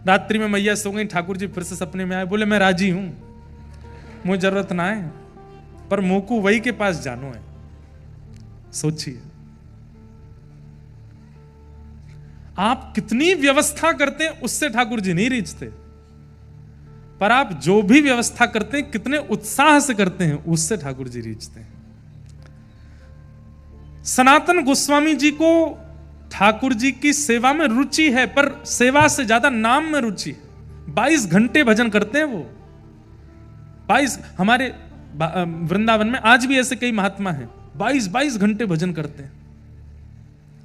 रात्रि में मैया सो गई, ठाकुर जी फिर से सपने में आए, बोले मैं राजी हूं, मुझे जरूरत ना है, पर मोकू वही के पास जानो है। सोचिए आप कितनी व्यवस्था करते हैं, उससे ठाकुर जी नहीं रीझते, पर आप जो भी व्यवस्था करते हैं कितने उत्साह से करते हैं, उससे ठाकुर जी रीझते हैं। सनातन गोस्वामी जी को ठाकुर जी की सेवा में रुचि है, पर सेवा से ज्यादा नाम में रुचि है। 22 घंटे भजन करते हैं वो, 22। हमारे वृंदावन में आज भी ऐसे कई महात्मा हैं, 22 घंटे भजन करते हैं,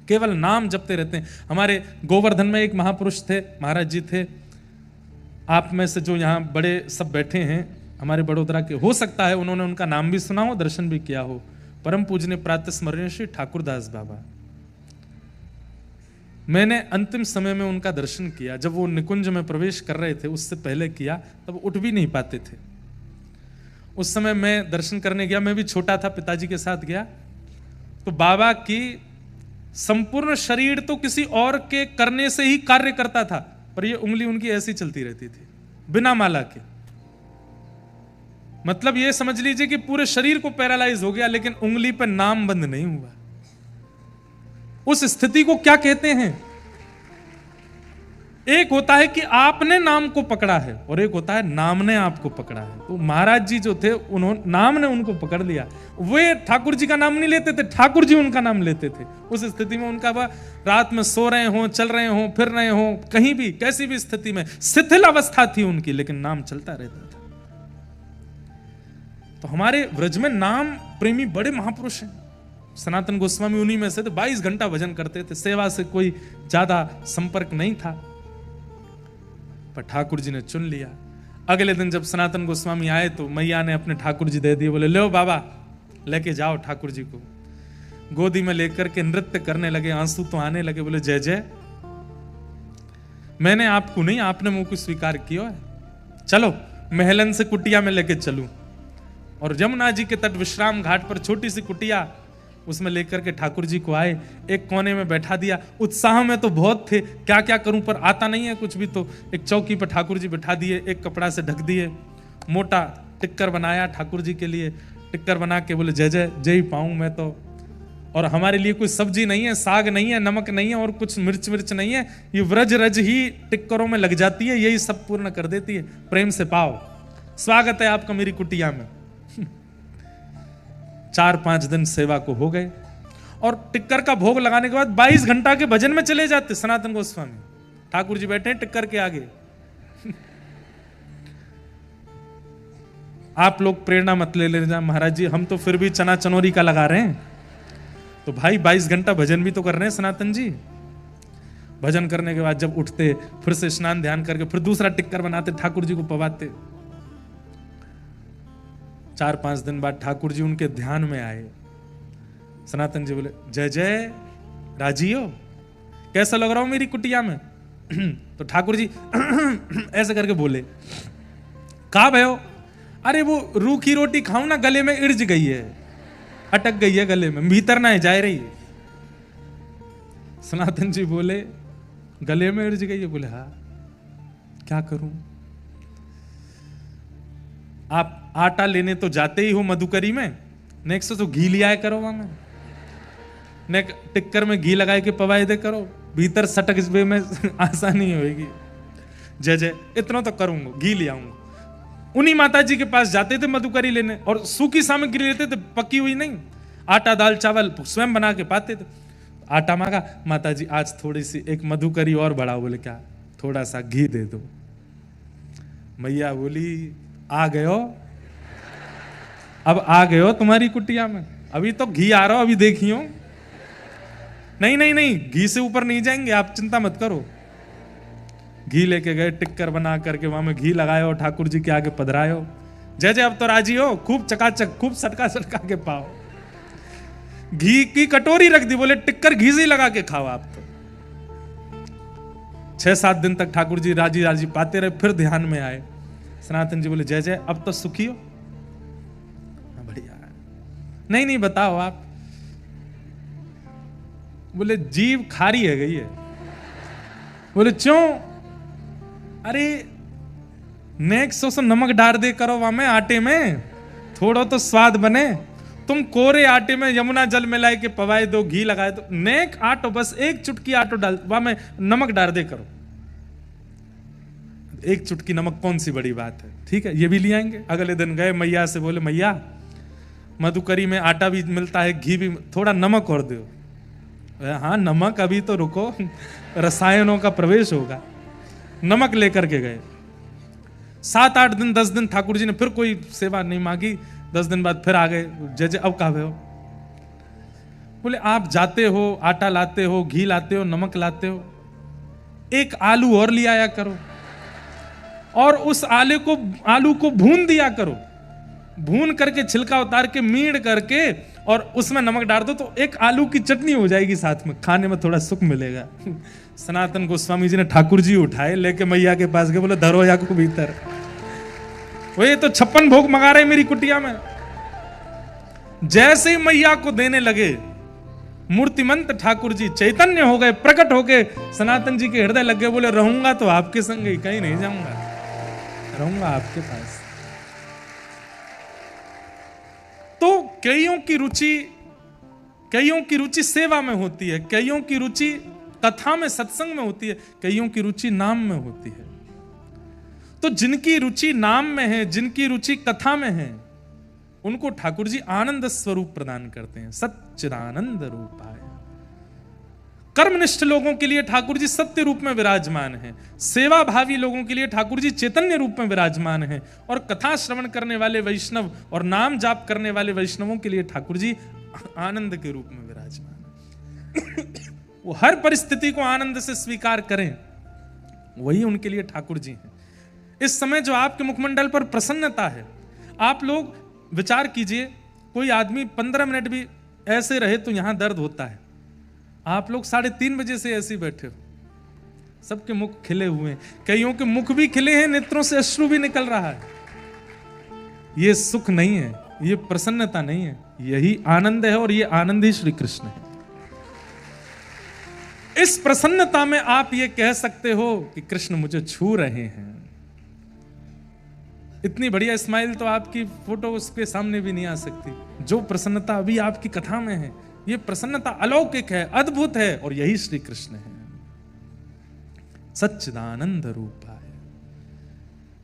केवल नाम जपते रहते हैं। हमारे गोवर्धन में एक महापुरुष थे, महाराज जी थे, आप में से जो यहाँ बड़े सब बैठे हैं हमारे बड़ोदरा के, हो सकता है उन्होंने उनका नाम भी सुना हो, दर्शन भी किया हो। परम पूजनीय प्रातः स्मरणीय श्री ठाकुरदास बाबा। मैंने अंतिम समय में उनका दर्शन किया, जब वो निकुंज में प्रवेश कर रहे थे, उससे पहले किया, तब उठ भी नहीं पाते थे। उस समय मैं दर्शन करने गया, मैं भी छोटा था, पिताजी के साथ गया, तो बाबा की संपूर्ण शरीर तो किसी और के करने से ही कार्य करता था, पर ये उंगली उनकी ऐसी चलती रहती थी बिना माला के। मतलब ये समझ लीजिए कि पूरे शरीर को पैरालाइज हो गया, लेकिन उंगली पर नाम बंद नहीं हुआ। उस स्थिति को क्या कहते हैं? एक होता है कि आपने नाम को पकड़ा है, और एक होता है नाम ने आपको पकड़ा है। तो महाराज जी जो थे, उन्होंने नाम ने उनको पकड़ लिया। वे ठाकुर जी का नाम नहीं लेते थे, ठाकुर जी उनका नाम लेते थे। उस स्थिति में उनका रात में सो रहे हो, चल रहे हो, फिर रहे हो, कहीं भी कैसी भी स्थिति में शिथिल अवस्था थी उनकी, लेकिन नाम चलता रहता था। तो हमारे ब्रज में नाम प्रेमी बड़े महापुरुष हैं। सनातन गोस्वामी उन्हीं में से थे, 22 घंटा भजन करते थे, सेवा से कोई ज्यादा संपर्क नहीं था, पर ठाकुर जी ने चुन लिया। अगले दिन जब सनातन गोस्वामी आए तो मैया ने अपने ठाकुर जी दे दिए, बोले लो बाबा लेके जाओ ठाकुर जी को। गोदी में लेकर के नृत्य करने लगे, आंसू तो आने लगे। बोले जय जय, मैंने आपको नहीं, आपने मुंह को स्वीकार किया है, चलो महलन से कुटिया में लेके चलूं। और यमुना जी के तट विश्राम घाट पर छोटी सी कुटिया, उसमें लेकर के ठाकुर जी को आए, एक कोने में बैठा दिया। उत्साह में तो बहुत थे, क्या क्या करूं पर आता नहीं है कुछ भी। तो एक चौकी पर ठाकुर जी बैठा दिए, एक कपड़ा से ढक दिए, मोटा टिक्कर बनाया ठाकुर जी के लिए। टिक्कर बना के बोले जय जय जय ही पाऊं मैं तो। और हमारे लिए कोई सब्जी नहीं है, साग नहीं है, नमक नहीं है और कुछ मिर्च नहीं है, ये व्रज रज ही टिक्करों में लग जाती है, यही सब पूर्ण कर देती है। प्रेम से पाओ, स्वागत है आपका मेरी कुटिया में। 4-5 दिन सेवा को हो गए और टिक्कर का भोग लगाने के बाद 22 घंटा के भजन में चले जाते सनातन गोस्वामी। ठाकुर जी बैठे हैं टिक्कर के आगे। आप लोग प्रेरणा मत ले लेना महाराज जी, हम तो फिर भी चना चनोरी का लगा रहे हैं। तो भाई 22 घंटा भजन भी तो कर रहे हैं सनातन जी। भजन करने के बाद जब उठते, फिर से स्नान ध्यान करके फिर दूसरा टिक्कर बनाते, ठाकुर जी को पवाते। 4-5 दिन बाद ठाकुर जी उनके ध्यान में आए। सनातन जी बोले जय जय राजी हो, कैसा लग रहा हूं मेरी कुटिया में? तो ठाकुर जी ऐसे करके बोले, कहा भयो? अरे वो रूखी रोटी खाऊं ना, गले में इड़ज गई है, अटक गई है गले में, भीतर ना जा रही है। सनातन जी बोले गले में इड़ज गई है? बोले हाँ, क्या करूं? आप आटा लेने तो जाते ही हो मधुकरी में, नेक्स्ट तो घी लिया करो वहां में, नेक टिक्कर में घी लगाए के पवाए दे करो, भीतर सटक इस में आसानी होगी। जय जय इतना तो करूंगा, घी ले आऊंगा। उन्हीं माता जी के पास जाते थे मधुकरी लेने और सूखी सामग्री लेते थे, पकी हुई नहीं, आटा दाल चावल स्वयं बना के पाते थे। आटा मांगा, माता जी आज थोड़ी सी एक मधुकरी और बढ़ाओ। बोले क्या? थोड़ा सा घी दे दो। मैया बोली आ गए हो, अब आ गए हो तुम्हारी कुटिया में, अभी तो घी आ रहा हो, अभी देखियो। नहीं नहीं नहीं, घी से ऊपर नहीं जाएंगे आप, चिंता मत करो। घी लेके गए, टिक्कर बना करके वहां में घी लगाए, ठाकुर जी के आगे पधराए हो। जय जय अब तो राजी हो, खूब चकाचक, खूब सटका सटका के पाओ। घी की कटोरी रख दी, बोले टिक्कर घी से ही लगा के खाओ आप तो। 6-7 दिन तक ठाकुर जी राजी राजी पाते रहे, फिर ध्यान में आए। सनातन जी बोले जय जय अब तो सुखी हो? बढ़िया। नहीं नहीं बताओ आप। बोले जीभ खारी है गई है। बोले क्यों? अरे नेक्स्ट सो नमक डाल दे करो वहां में आटे में, थोड़ा तो स्वाद बने। तुम कोरे आटे में यमुना जल मिलाए के पवाए दो, घी लगाए दो, नेक आटो बस एक चुटकी आटो डाल, वहां में नमक डाल दे करो। एक चुटकी नमक कौन सी बड़ी बात है, ठीक है ये भी ले आएंगे। अगले दिन गए मैया से, बोले मैया मधुकरी में आटा भी मिलता है, घी भी, थोड़ा नमक और दो। हाँ नमक अभी तो रुको, रसायनों का प्रवेश होगा। नमक लेकर के गए। 7-8 दिन 10 दिन ठाकुर जी ने फिर कोई सेवा नहीं मांगी। 10 दिन बाद फिर आ गए, जय जय अब कहा हो? बोले आप जाते हो, आटा लाते हो, घी लाते हो, नमक लाते हो, एक आलू और ले आया करो और उस आलू को भून दिया करो, भून करके छिलका उतार के मीड़ करके और उसमें नमक डाल दो, तो एक आलू की चटनी हो जाएगी साथ में, खाने में थोड़ा सुख मिलेगा। सनातन गोस्वामी जी ने ठाकुर जी उठाए, लेके मैया के पास गए, बोले धरो या को भीतर। वो ये तो 56 भोग मंगा रहे मेरी कुटिया में। जैसे ही मैया को देने लगे, मूर्तिमंत ठाकुर जी चैतन्य हो गए, प्रकट हो गए, सनातन जी के हृदय लग गए। बोले रहूंगा तो आपके संग ही, कहीं नहीं जाऊंगा, रहूंगा आपके पास। तो कईयों की रुचि सेवा में होती है, कईयों की रुचि कथा में सत्संग में होती है, कईयों की रुचि नाम में होती है। तो जिनकी रुचि नाम में है, जिनकी रुचि कथा में है, उनको ठाकुर जी आनंद स्वरूप प्रदान करते हैं, सच्चिदानंद रूपाय। कर्मनिष्ठ लोगों के लिए ठाकुर जी सत्य रूप में विराजमान है, सेवा भावी लोगों के लिए ठाकुर जी चैतन्य रूप में विराजमान है, और कथा श्रवण करने वाले वैष्णव और नाम जाप करने वाले वैष्णवों के लिए ठाकुर जी आनंद के रूप में विराजमान है। वो हर परिस्थिति को आनंद से स्वीकार करें, वही उनके लिए ठाकुर जी हैं। इस समय जो आपके मुखमंडल पर प्रसन्नता है, आप लोग विचार कीजिए, कोई आदमी 15 मिनट भी ऐसे रहे तो यहां दर्द होता है। आप लोग 3:30 बजे से ऐसे बैठे हो, सबके मुख खिले हुए हैं, कईयों के मुख भी खिले हैं, नेत्रों से अश्रु भी निकल रहा है। ये सुख नहीं है, ये प्रसन्नता नहीं है, यही आनंद है, और ये आनंद ही श्री कृष्ण है। इस प्रसन्नता में आप ये कह सकते हो कि कृष्ण मुझे छू रहे हैं। इतनी बढ़िया स्माइल तो आपकी फोटो उसके सामने भी नहीं आ सकती। जो प्रसन्नता अभी आपकी कथा में है, ये प्रसन्नता अलौकिक है, अद्भुत है, और यही श्री कृष्ण है। सच्चिदानंद रूपाय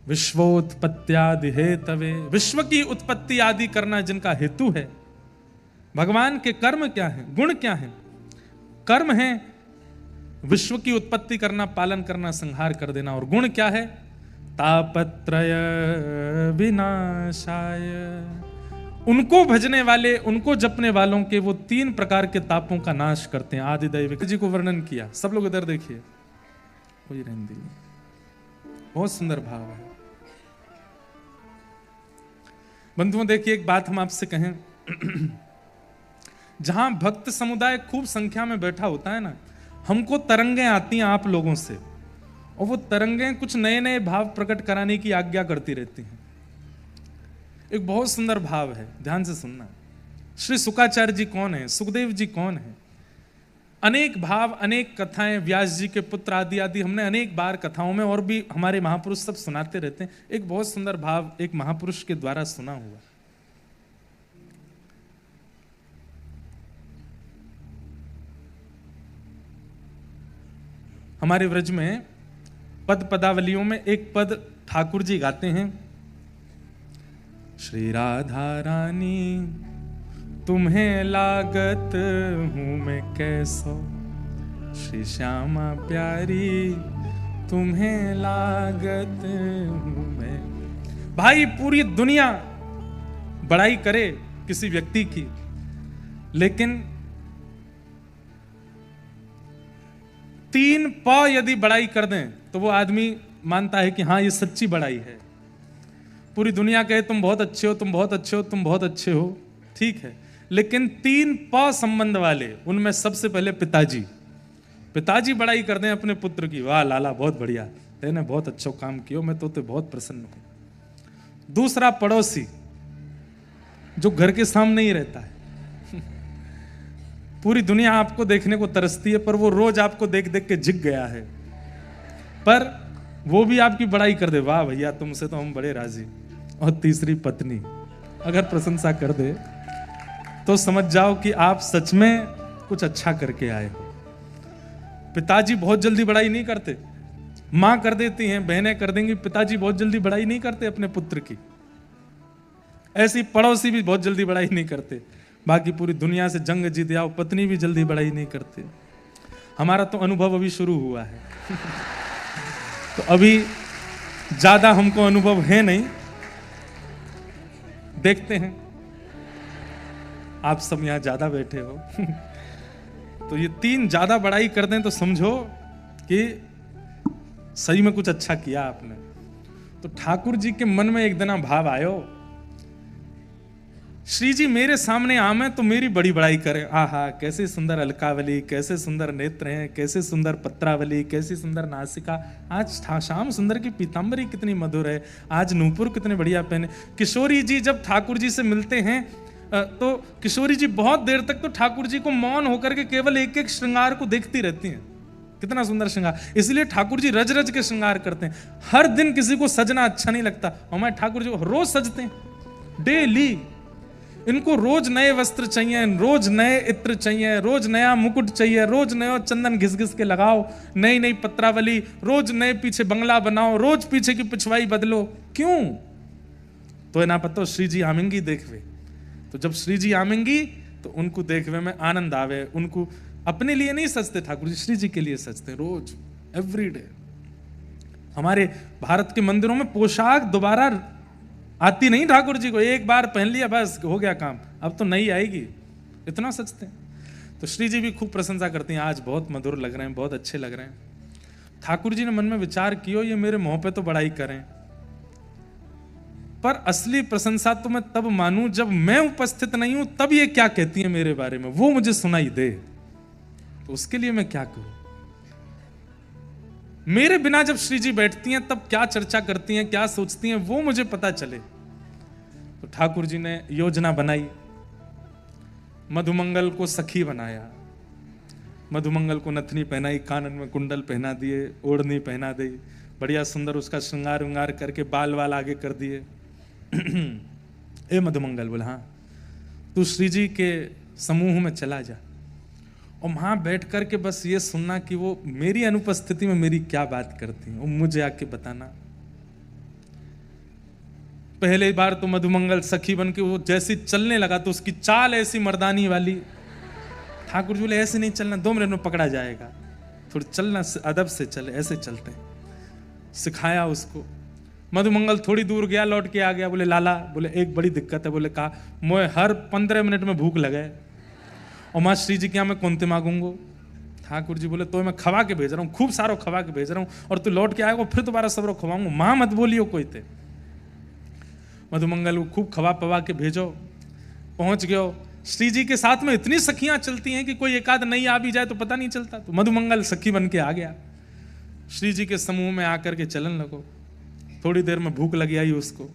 विश्वोत्पत्त्यादि हेतवे, विश्व की उत्पत्ति आदि करना जिनका हेतु है। भगवान के कर्म क्या है, गुण क्या है? कर्म है विश्व की उत्पत्ति करना, पालन करना, संहार कर देना, और गुण क्या है? तापत्रय विनाशाय। उनको भजने वाले, उनको जपने वालों के वो 3 प्रकार के तापों का नाश करते हैं। आदिदैविक जी को वर्णन किया, सब लोग इधर देखिए, कोई रहने दीजिए, बहुत सुंदर भाव है। बंधुओं देखिए, एक बात हम आपसे कहें, जहां भक्त समुदाय खूब संख्या में बैठा होता है ना, हमको तरंगें आती हैं आप लोगों से, और वो तरंगें कुछ नए नए भाव प्रकट कराने की आज्ञा करती रहती हैं। एक बहुत सुंदर भाव है, ध्यान से सुनना। श्री शुकाचार्य जी कौन है, सुखदेव जी कौन है? अनेक भाव, अनेक कथाएं, व्यास जी के पुत्र आदि आदि हमने अनेक बार कथाओं में, और भी हमारे महापुरुष सब सुनाते रहते हैं। एक बहुत सुंदर भाव एक महापुरुष के द्वारा सुना हुआ। हमारे व्रज में पद पदावलियों में एक पद ठाकुर जी गाते हैं, श्री राधा रानी तुम्हें लागत हूं मैं कैसो, श्री श्यामा प्यारी तुम्हें लागत हूं मैं। भाई पूरी दुनिया बड़ाई करे किसी व्यक्ति की, लेकिन 3 प यदि बड़ाई कर दें तो वो आदमी मानता है कि हाँ ये सच्ची बड़ाई है। पूरी दुनिया कहे तुम बहुत अच्छे हो, तुम बहुत अच्छे हो, तुम बहुत अच्छे हो, ठीक है, लेकिन 3 प संबंध वाले, उनमें सबसे पहले पिताजी बड़ाई कर दें अपने पुत्र की, वाह लाला बहुत बढ़िया, तेने बहुत अच्छा काम किया, मैं तो बहुत प्रसन्न हूं। दूसरा पड़ोसी, जो घर के सामने ही रहता है, पूरी दुनिया आपको देखने को तरसती है, पर वो रोज आपको देख देख के झिक गया है, पर वो भी आपकी बड़ाई कर दे, वाह भैया तुमसे तो हम बड़े राजी। और तीसरी पत्नी अगर प्रशंसा कर दे तो समझ जाओ कि आप सच में कुछ अच्छा करके आए हो। पिताजी बहुत जल्दी बड़ाई नहीं करते, मां कर देती हैं, बहनें कर देंगी, पिताजी बहुत जल्दी बड़ाई नहीं करते अपने पुत्र की। ऐसी पड़ोसी भी बहुत जल्दी बड़ाई नहीं करते। बाकी पूरी दुनिया से जंग जीत आओ, पत्नी भी जल्दी बड़ाई नहीं करते। हमारा तो अनुभव अभी शुरू हुआ है तो अभी ज्यादा हमको अनुभव है नहीं, देखते हैं। आप सब यहां ज्यादा बैठे हो तो ये 3 ज्यादा बड़ाई कर दें तो समझो कि सही में कुछ अच्छा किया आपने। तो ठाकुर जी के मन में एक दिन भाव आयो, श्री जी मेरे सामने आमे तो मेरी बड़ी बड़ाई करें, आहा कैसे सुंदर अलकावली, कैसे सुंदर नेत्र हैं, कैसे सुंदर पत्रावली, कैसी सुंदर नासिका, आज श्याम सुंदर की पीतांबरी कितनी मधुर है, आज नूपुर कितने बढ़िया पहने। किशोरी जी जब ठाकुर जी से मिलते हैं तो किशोरी जी बहुत देर तक तो ठाकुर जी को मौन होकर के केवल एक एक श्रृंगार को देखती रहती हैं, कितना सुंदर श्रृंगार। इसलिए ठाकुर जी रज रज के श्रृंगार करते हैं। हर दिन किसी को सजना अच्छा नहीं लगता, हमारे ठाकुर जी रोज सजते हैं, डेली। इनको रोज नए वस्त्र चाहिए, रोज नए इत्र चाहिए, रोज नया मुकुट चाहिए, रोज नया चंदन घिस घिस के लगाओ, नई नई पत्रावली, रोज नए पीछे बंगला बनाओ, रोज पीछे की पिछवाई बदलो। क्यों? तो ना पता श्री जी आमेंगी देखवे, तो जब श्री जी आमेंगी तो उनको देखवे में आनंद आवे। उनको अपने लिए नहीं सजते ठाकुर जी, श्री जी के लिए सजते रोज, एवरीडे। हमारे भारत के मंदिरों में पोशाक दोबारा आती नहीं ठाकुर जी को, एक बार पहन लिया बस हो गया काम, अब तो नई आएगी, इतना सजते हैं। तो श्री जी भी खूब प्रशंसा करती हैं, आज बहुत मधुर लग रहे हैं, बहुत अच्छे लग रहे हैं। ठाकुर जी ने मन में विचार किया, ये मेरे मुंह पे तो बड़ाई करें, पर असली प्रशंसा तो मैं तब मानूं जब मैं उपस्थित नहीं हूं, तब ये क्या कहती है मेरे बारे में, वो मुझे सुनाई दे। तो उसके लिए मैं क्या करूं? मेरे बिना जब श्री जी बैठती हैं तब क्या चर्चा करती हैं, क्या सोचती हैं, वो मुझे पता चले। तो ठाकुर जी ने योजना बनाई, मधुमंगल को सखी बनाया, मधुमंगल को नथनी पहनाई, कानन में कुंडल पहना दिए, ओढ़नी पहना दी, बढ़िया सुंदर उसका श्रृंगार विंगार करके बाल वाल आगे कर दिए। ए मधुमंगल बोला, हाँ तू श्री जी के समूह में चला जा और वहां बैठ करके बस ये सुनना कि वो मेरी अनुपस्थिति में मेरी क्या बात करती हैं, वो मुझे आके बताना। पहले बार तो मधुमंगल सखी बन के वो जैसी चलने लगा तो उसकी चाल ऐसी मर्दानी वाली। ठाकुर जी बोले ऐसे नहीं चलना, 2 मिनट में पकड़ा जाएगा, थोड़ी चलना, अदब से चले, ऐसे चलते। सिखाया उसको। मधुमंगल थोड़ी दूर गया, लौट के आ गया, बोले लाला, बोले एक बड़ी दिक्कत है। बोले कहा, मोए हर 15 मिनट में भूख लगे और माँ श्री जी क्या मैं कौनते मांगूंगो। ठाकुर जी बोले तो मैं खवा के भेज रहा हूँ, खूब सारो खवा के भेज रहा हूँ, और तू लौट के आएगा फिर दोबारा सबरो खवाऊंगा, माँ मत बोलियो कोई थे। मधुमंगल को खूब खवा पवा के भेजो। पहुंच गयो। श्री जी के साथ में इतनी सखियां चलती हैं कि कोई एकाध नहीं आ भी जाए तो पता नहीं चलता। तो मधुमंगल सखी बन के आ गया, श्री जी के समूह में आकर के चलन लगो। थोड़ी देर में भूख लगी आई उसको।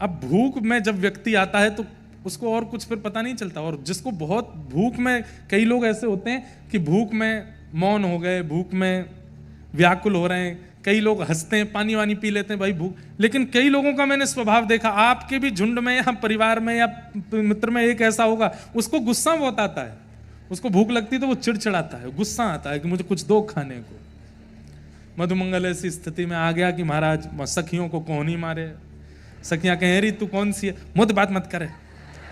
अब भूख में जब व्यक्ति आता है तो उसको और कुछ फिर पता नहीं चलता। और जिसको बहुत भूख में, कई लोग ऐसे होते हैं कि भूख में मौन हो गए, भूख में व्याकुल हो रहे हैं, कई लोग हंसते हैं, पानी वानी पी लेते हैं भाई भूख। लेकिन कई लोगों का मैंने स्वभाव देखा, आपके भी झुंड में या परिवार में या मित्र में एक ऐसा होगा, उसको गुस्सा बहुत आता है, उसको भूख लगती है तो वो चिड़चिड़ाता है, गुस्सा आता है कि मुझे कुछ दो खाने को। मधुमंगल ऐसी स्थिति में आ गया कि महाराज सखियों को कौन ही मारे। सखियां कहें री तू कौन सी है, मुझे बात मत करे,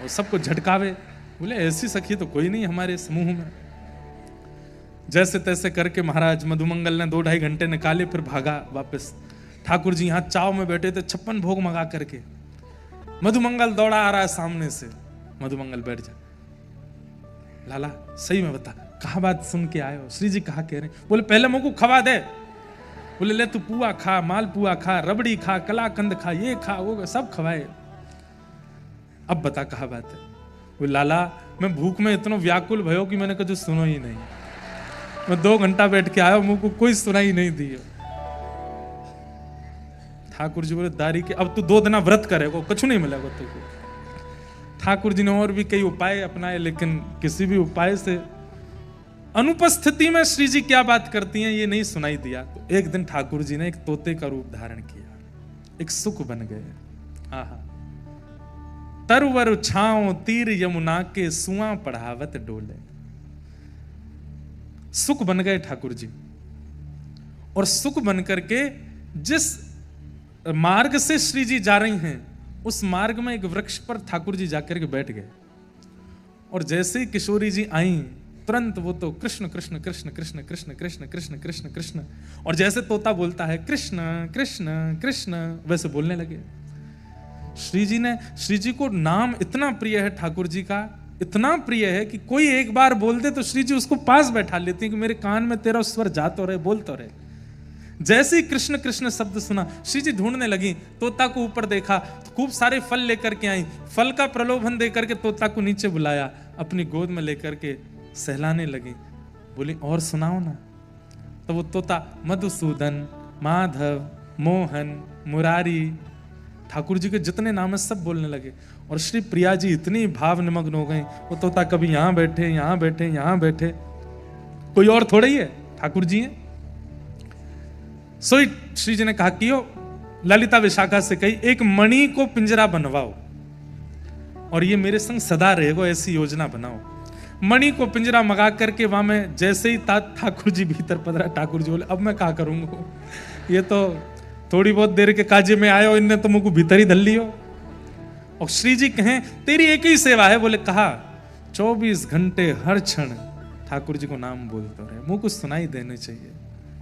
और सबको झटकावे। बोले ऐसी सखी तो कोई नहीं हमारे समूह में। जैसे तैसे करके महाराज मधुमंगल ने 2-2.5 घंटे निकाले, फिर भागा वापस। ठाकुर जी यहाँ चाव में बैठे थे 56 भोग मंगा करके। मधुमंगल दौड़ा आ रहा है सामने से। मधुमंगल बैठ जा, लाला सही में बता कहा बात सुन के आए हो, श्री जी कहा कह रहे। बोले पहले मुझको खवा दे। बोले ले तू पुआ खा, माल पुआ खा, रबड़ी खा, कलाकंद खा, ये खा वो सब खवाए, अब बता कहा बात है। बोले लाला मैं भूख में इतना व्याकुल भयो कि मैंने कुछ सुनो ही नहीं, मैं 2 घंटा बैठ के आया, मुझको कोई सुनाई नहीं दी। ठाकुर जी बोले दारी के अब तू 2 दिन व्रत करेगा, कुछ नहीं मिलेगा तुझको। ठाकुर जी ने और भी कई उपाय अपनाए, लेकिन किसी भी उपाय से अनुपस्थिति में श्री जी क्या बात करती हैं ये नहीं सुनाई दिया। तो एक दिन ठाकुर जी ने एक तोते का रूप धारण किया, एक सुख बन गए। आहा, तरवर छाओ तीर यमुना के, सुआ पढ़ावत डोले। सुख बन गए ठाकुर जी। और सुख बन करके जिस मार्ग से श्री जी जा रही हैं उस मार्ग में एक वृक्ष पर ठाकुर जी जाकर के बैठ गए। और जैसे ही किशोरी जी आई तुरंत वो तो कृष्ण कृष्ण कृष्ण कृष्ण कृष्ण कृष्ण कृष्ण कृष्ण कृष्ण, और जैसे तोता बोलता है कृष्ण कृष्ण कृष्ण, वैसे बोलने लगे। श्री जी को नाम इतना प्रिय है ठाकुर जी का, इतना प्रिय है कि कोई एक बार बोल दे तो श्री जी उसको पास बैठा लेते हैं कि मेरे कान में तेरा स्वर जा तो रहे, बोल तो रहे। जैसे ही कृष्ण कृष्ण शब्द सुना श्री जी ढूंढने लगी, तोता को ऊपर देखा तो खूब सारे फल लेकर के आई, फल का प्रलोभन देकर के तोता को नीचे बुलाया, अपनी गोद में लेकर के सहलाने लगी। बोली और सुनाओ ना। तो वो तोता मधुसूदन, माधव, मोहन, मुरारी, ठाकुर जी के जितने नाम है सब बोलने लगे। और श्री प्रिया जी इतनी भाव निमग्न हो गई, वो तोता कभी यहां बैठे यहां बैठे यहां बैठे, कोई और थोड़ा ही है, ठाकुर जी हैं। सोई श्री जी ने कहा कि ललिता विशाखा से कही एक मणि को पिंजरा बनवाओ और ये मेरे संग सदा रहेगो, ऐसी योजना बनाओ। मणि को पिंजरा मंगा करके वहां में जैसे ही ठाकुर जी भीतर पधरा, ठाकुर जी बोले अब मैं क्या करूंगा, ये तो थोड़ी बहुत देर के काजे में आयो, इनने तो मुझको भीतर ही धल लियो। और श्री जी कहें तेरी एक ही सेवा है। बोले कहा 24 घंटे हर क्षण ठाकुर जी को नाम बोलते रहे, मुंह को सुनाई देने चाहिए,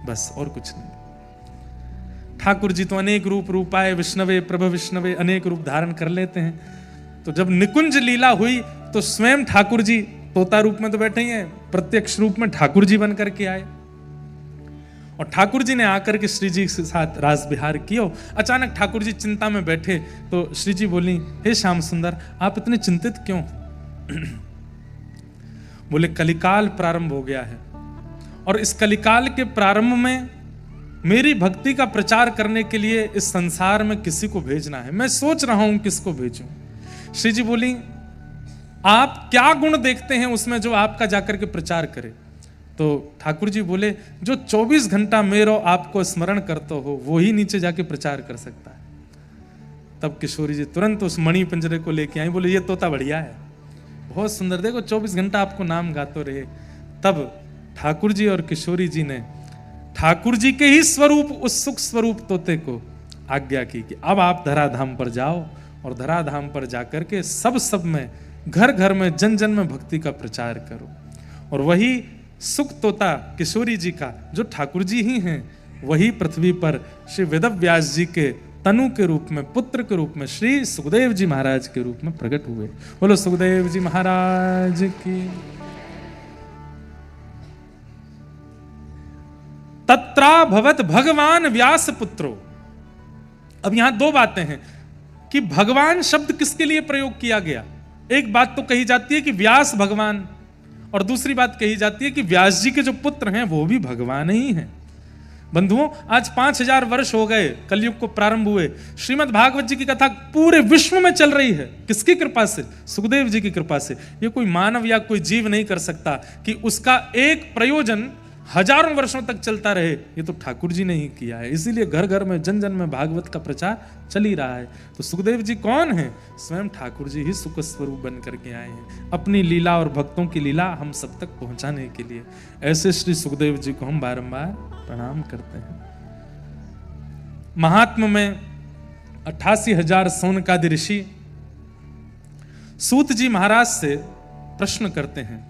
बस और कुछ नहीं। ठाकुर जी तो अनेक रूपाए विष्णवे प्रभ विष्णवे अनेक रूप धारण कर लेते हैं। तो जब निकुंज लीला हुई तो स्वयं ठाकुर जी तोता रूप में तो बैठे ही हैं, प्रत्यक्ष रूप में ठाकुर जी बन करके आए और ठाकुर जी ने आकर के श्री जी के साथ रास विहार किया। अचानक ठाकुर जी चिंता में बैठे तो श्री जी बोली हे श्याम सुंदर आप इतने चिंतित क्यों? बोले कलिकाल प्रारंभ हो गया है और इस कलिकाल के प्रारंभ में मेरी भक्ति का प्रचार करने के लिए इस संसार में किसी को भेजना है, मैं सोच रहा हूं किसको भेजूं। श्री जी बोली, आप क्या गुण देखते हैं उसमें जो आपका जाकर के प्रचार करे? तो ठाकुर जी बोले, जो 24 घंटा मेरो आपको स्मरण करते हो वो ही नीचे जाके प्रचार कर सकता है। तब किशोरी जी तुरंत उस मणि पिंजरे को लेके आई, बोले ये तोता बढ़िया है, बहुत सुंदर, देखो 24 घंटा आपको नाम गाते रहे। तब ठाकुर जी और किशोरी जी ने ठाकुर जी के ही स्वरूप, उस सुख स्वरूप तोते को आज्ञा की कि अब आप धराधाम पर जाओ और धराधाम पर जाकर के सब में, घर घर में, जन जन में भक्ति का प्रचार करो। और वही सुख तोता किशोरी जी का, जो ठाकुर जी ही हैं, वही पृथ्वी पर श्री वेदव्यास जी के तनु के रूप में, पुत्र के रूप में, श्री सुखदेव जी महाराज के रूप में प्रकट हुए। बोलो सुखदेव जी महाराज की। तत्रा भवत भगवान व्यास पुत्रो। अब यहां दो बातें हैं कि भगवान शब्द किसके लिए प्रयोग किया गया। एक बात तो कही जाती है कि व्यास भगवान, और दूसरी बात कही जाती है कि व्यास जी के जो पुत्र हैं वो भी भगवान ही हैं। बंधुओं, आज 5000 वर्ष हो गए कलयुग को प्रारंभ हुए, श्रीमद् भागवत जी की कथा पूरे विश्व में चल रही है। किसकी कृपा से? सुखदेव जी की कृपा से। ये कोई मानव या कोई जीव नहीं कर सकता कि उसका एक प्रयोजन हजारों वर्षों तक चलता रहे, ये तो ठाकुर जी ने ही किया है। इसीलिए घर घर में, जन जन में भागवत का प्रचार चल ही रहा है। तो सुखदेव जी कौन है? स्वयं ठाकुर जी ही सुख स्वरूप बन करके आए हैं, अपनी लीला और भक्तों की लीला हम सब तक पहुंचाने के लिए। ऐसे श्री सुखदेव जी को हम बारंबार प्रणाम करते हैं। महात्मा में 88,000 सोनकादि ऋषि सूत जी महाराज से प्रश्न करते हैं,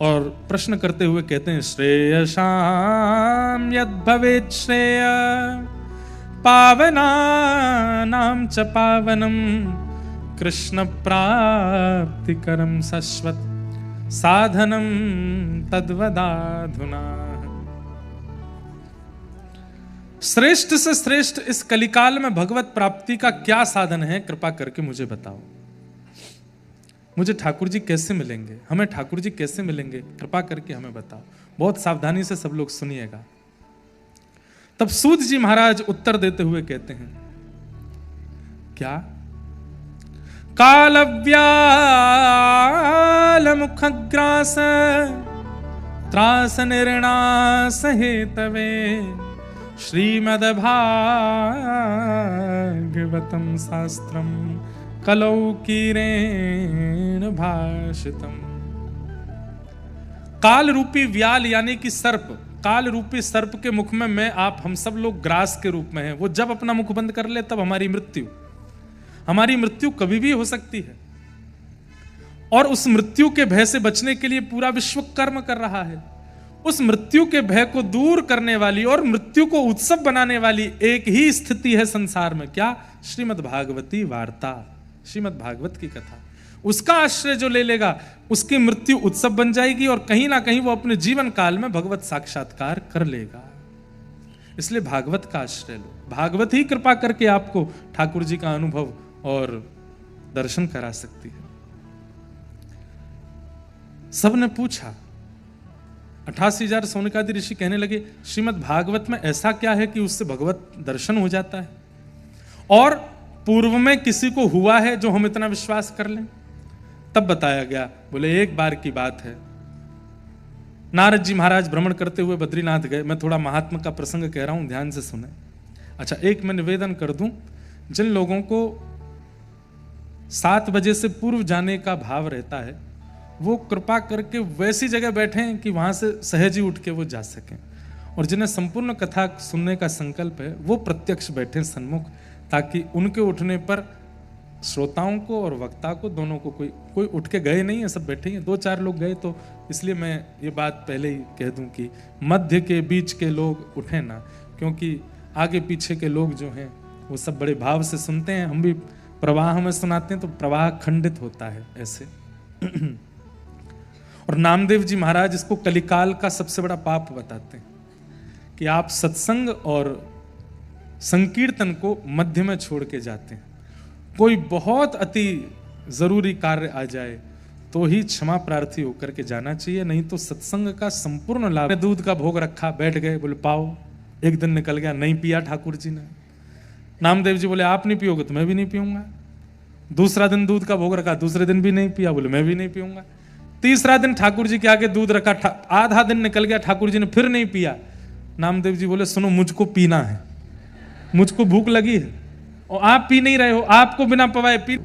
और प्रश्न करते हुए कहते हैं, श्रेयसाम यद भवेत् श्रेय पावनानां च पावनम कृष्ण प्राप्तिकरं शाश्वत साधनम तद्वदाधुना। श्रेष्ठ से श्रेष्ठ इस कलिकाल में भगवत प्राप्ति का क्या साधन है, कृपा करके मुझे बताओ। मुझे ठाकुर जी कैसे मिलेंगे, हमें ठाकुर जी कैसे मिलेंगे, कृपा करके हमें बताओ। बहुत सावधानी से सब लोग सुनिएगा। तब सूत जी महाराज उत्तर देते हुए कहते हैं, क्या? कालव्याल मुखग्रास त्रास निर्णास हेतवे श्रीमद्भागवतम शास्त्रम कलौकीरेण भाषितम। काल रूपी व्याल यानी कि सर्प, काल रूपी सर्प के मुख में मैं, आप, हम सब लोग ग्रास के रूप में हैं। वो जब अपना मुख बंद कर ले तब हमारी मृत्यु कभी भी हो सकती है। और उस मृत्यु के भय से बचने के लिए पूरा विश्व कर्म कर रहा है। उस मृत्यु के भय को दूर करने वाली और मृत्यु को उत्सव बनाने वाली एक ही स्थिति है संसार में। क्या? श्रीमद् भागवती वार्ता, श्रीमद् भागवत की कथा। उसका आश्रय जो ले लेगा उसकी मृत्यु उत्सव बन जाएगी और कहीं ना कहीं वो अपने जीवन काल में भगवत साक्षात्कार कर लेगा। इसलिए भागवत का आश्रय लो। भागवत ही कृपा करके आपको ठाकुर जी का अनुभव और दर्शन करा सकती है। सबने पूछा, 88,000 सोनकादि ऋषि कहने लगे, श्रीमद् भागवत में ऐसा क्या है कि उससे भगवत दर्शन हो जाता है, और पूर्व में किसी को हुआ है जो हम इतना विश्वास कर लें? तब बताया गया, बोले एक बार की बात है, नारद जी महाराज भ्रमण करते हुए बद्रीनाथ गए। मैं थोड़ा महात्मा का प्रसंग कह रहा हूं, ध्यान से सुने। अच्छा, एक मैं निवेदन कर दूं, जिन लोगों को 7 बजे से पूर्व जाने का भाव रहता है वो कृपा करके वैसी जगह बैठें कि वहां से सहज ही उठ के वो जा सकें, और जिन्हें संपूर्ण कथा सुनने का संकल्प है वो प्रत्यक्ष बैठें सन्मुख, ताकि उनके उठने पर श्रोताओं को और वक्ता को दोनों को, कोई उठ के गए नहीं है, सब बैठे हैं। 2-4 लोग गए, तो इसलिए मैं ये बात पहले ही कह दूं कि मध्य के बीच के लोग उठे ना, क्योंकि आगे पीछे के लोग जो हैं वो सब बड़े भाव से सुनते हैं। हम भी प्रवाह में सुनाते हैं तो प्रवाह खंडित होता है ऐसे। और नामदेव जी महाराज इसको कलिकाल का सबसे बड़ा पाप बताते हैं कि आप सत्संग और संकीर्तन को मध्य में छोड़ के जाते हैं। कोई बहुत अति जरूरी कार्य आ जाए तो ही क्षमा प्रार्थी होकर के जाना चाहिए, नहीं तो सत्संग का संपूर्ण लाभ। दूध का भोग रखा, बैठ गए, बोले पाओ, एक दिन निकल गया, नहीं पिया ठाकुर जी ने। नामदेव जी बोले आप नहीं पियोगे तो मैं भी नहीं पीऊंगा। दूसरा दिन दूध का भोग रखा, दूसरे दिन भी नहीं पिया, बोले मैं भी नहीं पीऊंगा। तीसरा दिन ठाकुर जी के आगे दूध रखा, आधा दिन निकल गया, ठाकुर जी ने फिर नहीं पिया। नामदेव जी बोले सुनो मुझको पीना है, मुझको भूख लगी है और आप पी नहीं रहे हो, आपको बिना पवाए पी।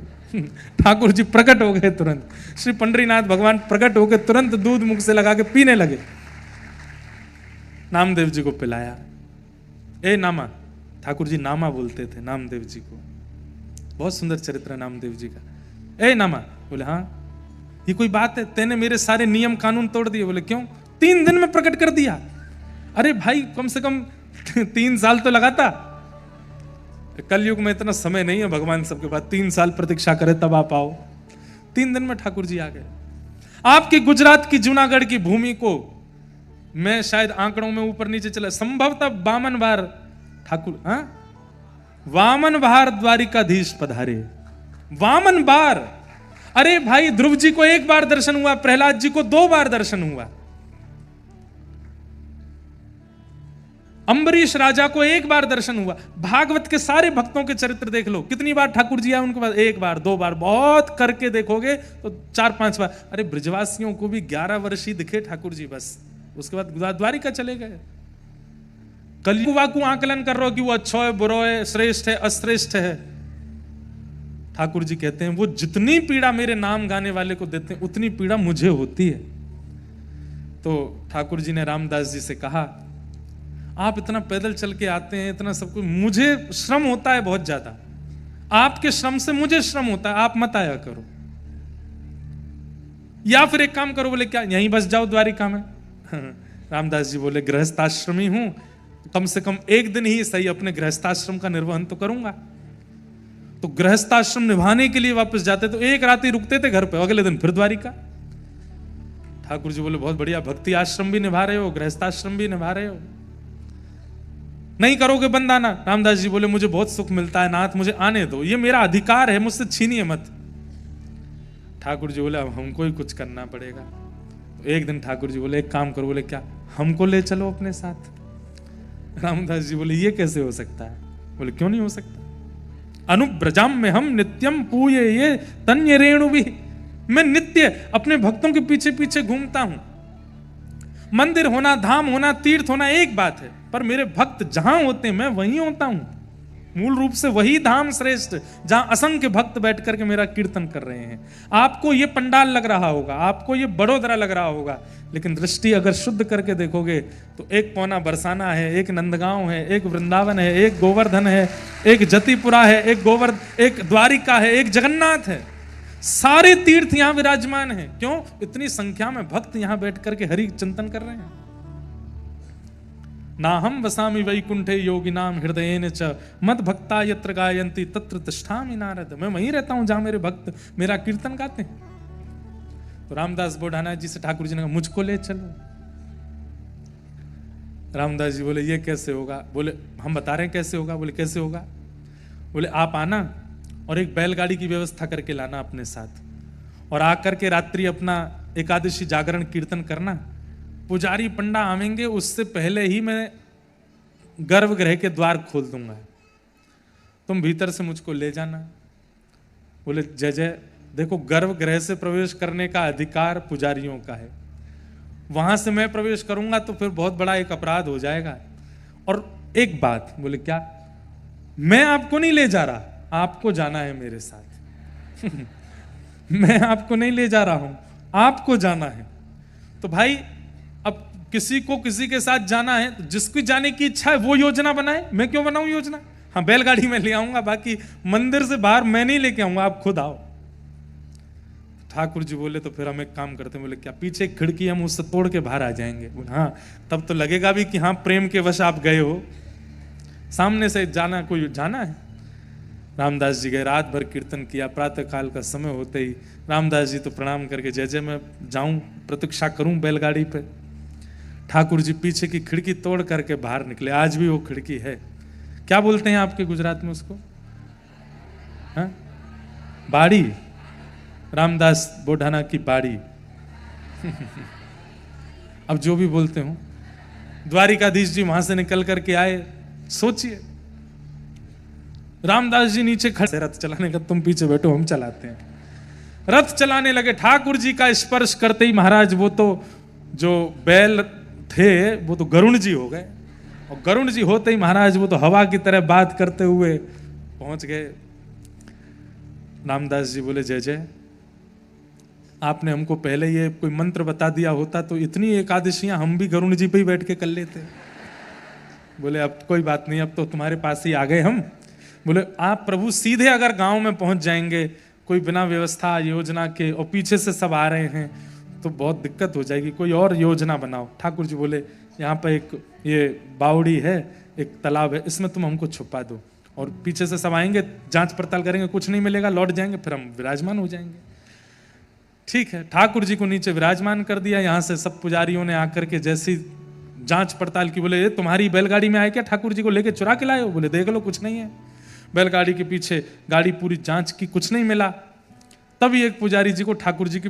ठाकुर जी प्रकट हो गए तुरंत, श्री पंडरीनाथ भगवान प्रकट हो गए, तुरंत दूध मुख से लगा के पीने लगे। नामदेव जी को पिलाया। ए नामा, ठाकुर जी नामा बोलते थे नामदेव जी को, बहुत सुंदर चरित्र है नामदेव जी का। ए नामा, बोले हाँ, ये कोई बात है, तेने मेरे सारे नियम कानून तोड़ दिए। बोले क्यों? 3 दिन में प्रकट कर दिया। अरे भाई कम से कम 3 साल तो लगाता। कलयुग में इतना समय नहीं है भगवान सबके पास 3 साल प्रतीक्षा करे तब आप आओ। 3 दिन में ठाकुर जी आ गए। आपकी गुजरात की जूनागढ़ की भूमि को मैं शायद आंकड़ों में ऊपर नीचे चला, संभवतः 52 बार ठाकुर, हाँ, वामन बार द्वारिकाधीश पधारे, 52 बार। अरे भाई ध्रुव जी को 1 बार दर्शन हुआ, प्रहलाद जी को 2 बार दर्शन हुआ, अम्बरीश राजा को 1 बार दर्शन हुआ। भागवत के सारे भक्तों के चरित्र देख लो, कितनी बार ठाकुर जी आए उनके पास? 1 बार 2 बार, बहुत करके देखोगे तो 4-5 बार। अरे ब्रजवासियों को भी 11 वर्ष ही दिखे ठाकुर जी, बस उसके बाद द्वारिका चले गए। कलयुग वाकू आकलन कर रहे हो कि वो अच्छा है, बुरा है, श्रेष्ठ है, अश्रेष्ठ है। ठाकुर जी कहते हैं वो जितनी पीड़ा मेरे नाम गाने वाले को देते हैं उतनी पीड़ा मुझे होती है। तो ठाकुर जी ने रामदास जी से कहा आप इतना पैदल चल के आते हैं, इतना सब कुछ, मुझे श्रम होता है बहुत ज्यादा, आपके श्रम से मुझे श्रम होता है, आप मत आया करो। या फिर एक काम करो, बोले क्या, यहीं बस जाओ द्वारिका में। रामदास जी बोले गृहस्थाश्रमी हूं, कम से कम 1 दिन ही सही अपने गृहस्थाश्रम का निर्वहन तो करूंगा। तो गृहस्थाश्रम निभाने के लिए वापस जाते तो 1 रात ही रुकते थे घर पे, अगले दिन फिर द्वारिका। ठाकुर जी बोले बहुत बढ़िया, भक्ति आश्रम भी निभा रहे हो, गृहस्थाश्रम भी निभा रहे हो, नहीं करोगे बंद आना? रामदास जी बोले मुझे बहुत सुख मिलता है नाथ, मुझे आने दो, ये मेरा अधिकार है, मुझसे छीनिए मत। ठाकुर जी बोले अब हमको ही कुछ करना पड़ेगा। तो एक दिन ठाकुर जी बोले एक काम करो, बोले क्या, हमको ले चलो अपने साथ। रामदास जी बोले ये कैसे हो सकता है? बोले क्यों नहीं हो सकता? अनुब्रजाम में हम नित्यम पूये ये तन्य रेणु भी, मैं नित्य अपने भक्तों के पीछे पीछे घूमता हूं। मंदिर होना, धाम होना, तीर्थ होना एक बात है, पर मेरे भक्त जहां होते हैं मैं वहीं होता हूं। मूल रूप से वही धाम श्रेष्ठ, जहां असंख्य भक्त बैठ करके मेरा कीर्तन कर रहे हैं। आपको ये पंडाल लग रहा होगा, आपको ये बड़ोदरा लग रहा होगा, लेकिन दृष्टि अगर शुद्ध करके देखोगे तो एक पौना बरसाना है, एक नंदगांव है, एक वृंदावन है, एक गोवर्धन है, एक जतिपुरा है, एक द्वारिका है, एक जगन्नाथ है। सारे तीर्थ यहां विराजमान हैं। क्यों? इतनी संख्या में भक्त यहां बैठ करके हरि चिंतन कर रहे हैं। ना हम वसामि वैकुंठे योगिनाम हृदयेन च मद भक्ता यत्र गायन्ति तत्र तिष्ठामि नारद। मैं वहीं रहता हूं जहां मेरे भक्त मेरा कीर्तन गाते हैं। तो रामदास बोढ़ाना जी से ठाकुर जी ने कहा मुझको ले चलो। रामदास जी बोले ये कैसे होगा? बोले हम बता रहे हैं कैसे होगा। बोले कैसे होगा? बोले आप आना और एक बैलगाड़ी की व्यवस्था करके लाना अपने साथ, और आकर के रात्रि अपना एकादशी जागरण कीर्तन करना। पुजारी पंडा आवेंगे उससे पहले ही मैं गर्भगृह के द्वार खोल दूंगा, तुम भीतर से मुझको ले जाना। बोले जय जय। देखो गर्भगृह से प्रवेश करने का अधिकार पुजारियों का है, वहां से मैं प्रवेश करूंगा तो फिर बहुत बड़ा एक अपराध हो जाएगा। और एक बात, बोले क्या? मैं आपको नहीं ले जा रहा, आपको जाना है मेरे साथ। मैं आपको नहीं ले जा रहा हूं, आपको जाना है। तो भाई अब किसी को किसी के साथ जाना है तो जिसकी जाने की इच्छा है वो योजना बनाए, मैं क्यों बनाऊं योजना? हाँ बैलगाड़ी में ले आऊंगा, बाकी मंदिर से बाहर मैं नहीं लेके आऊंगा, आप खुद आओ। ठाकुर जी बोले तो फिर हम एक काम करते हैं। बोले क्या? पीछे एक खिड़की हम उससे तोड़ के बाहर आ जाएंगे। बोले हाँ, तब तो लगेगा भी कि हाँ प्रेम के वश आप गए हो, सामने से जाना कोई जाना है। रामदास जी गए, रात भर कीर्तन किया। प्रातः काल का समय होते ही रामदास जी तो प्रणाम करके जय जय मैं जाऊं, प्रतीक्षा करूं बैलगाड़ी पे। ठाकुर जी पीछे की खिड़की तोड़ करके बाहर निकले। आज भी वो खिड़की है, क्या बोलते हैं आपके गुजरात में उसको? हाँ? बाड़ी, रामदास बोढ़ाना की बाड़ी। अब जो भी बोलते हो, द्वारिकाधीश जी वहां से निकल करके आए। सोचिए, रामदास जी नीचे खड़े, रथ चलाने का तुम पीछे बैठो, हम चलाते हैं। रथ चलाने लगे। ठाकुर जी का स्पर्श करते ही महाराज वो तो जो बैल थे वो तो गरुण जी हो गए, और गरुण जी होते ही महाराज वो तो हवा की तरह बात करते हुए पहुंच गए। रामदास जी बोले, जय जय, आपने हमको पहले ये कोई मंत्र बता दिया होता तो इतनी एकादशियां हम भी गरुण जी पे ही बैठ के कर लेते। बोले अब कोई बात नहीं, अब तो तुम्हारे पास ही आ गए हम। बोले आप प्रभु सीधे अगर गांव में पहुंच जाएंगे कोई बिना व्यवस्था योजना के, और पीछे से सब आ रहे हैं तो बहुत दिक्कत हो जाएगी, कोई और योजना बनाओ। ठाकुर जी बोले यहाँ पर एक ये बावड़ी है, एक तालाब है, इसमें तुम हमको छुपा दो, और पीछे से सब आएंगे, जांच पड़ताल करेंगे, कुछ नहीं मिलेगा, लौट जाएंगे, फिर हम विराजमान हो जाएंगे। ठीक है, ठाकुर जी को नीचे विराजमान कर दिया। यहाँ से सब पुजारियों ने आकर के जैसी जांच पड़ताल की, बोले तुम्हारी बैलगाड़ी में आए क्या, ठाकुर जी को लेके चुरा के लाए हो? बोले देख लो कुछ नहीं है। बैलगाड़ी के पीछे गाड़ी पूरी जांच की, कुछ नहीं मिला। तभी एक पुजारी जी को ठाकुर जी की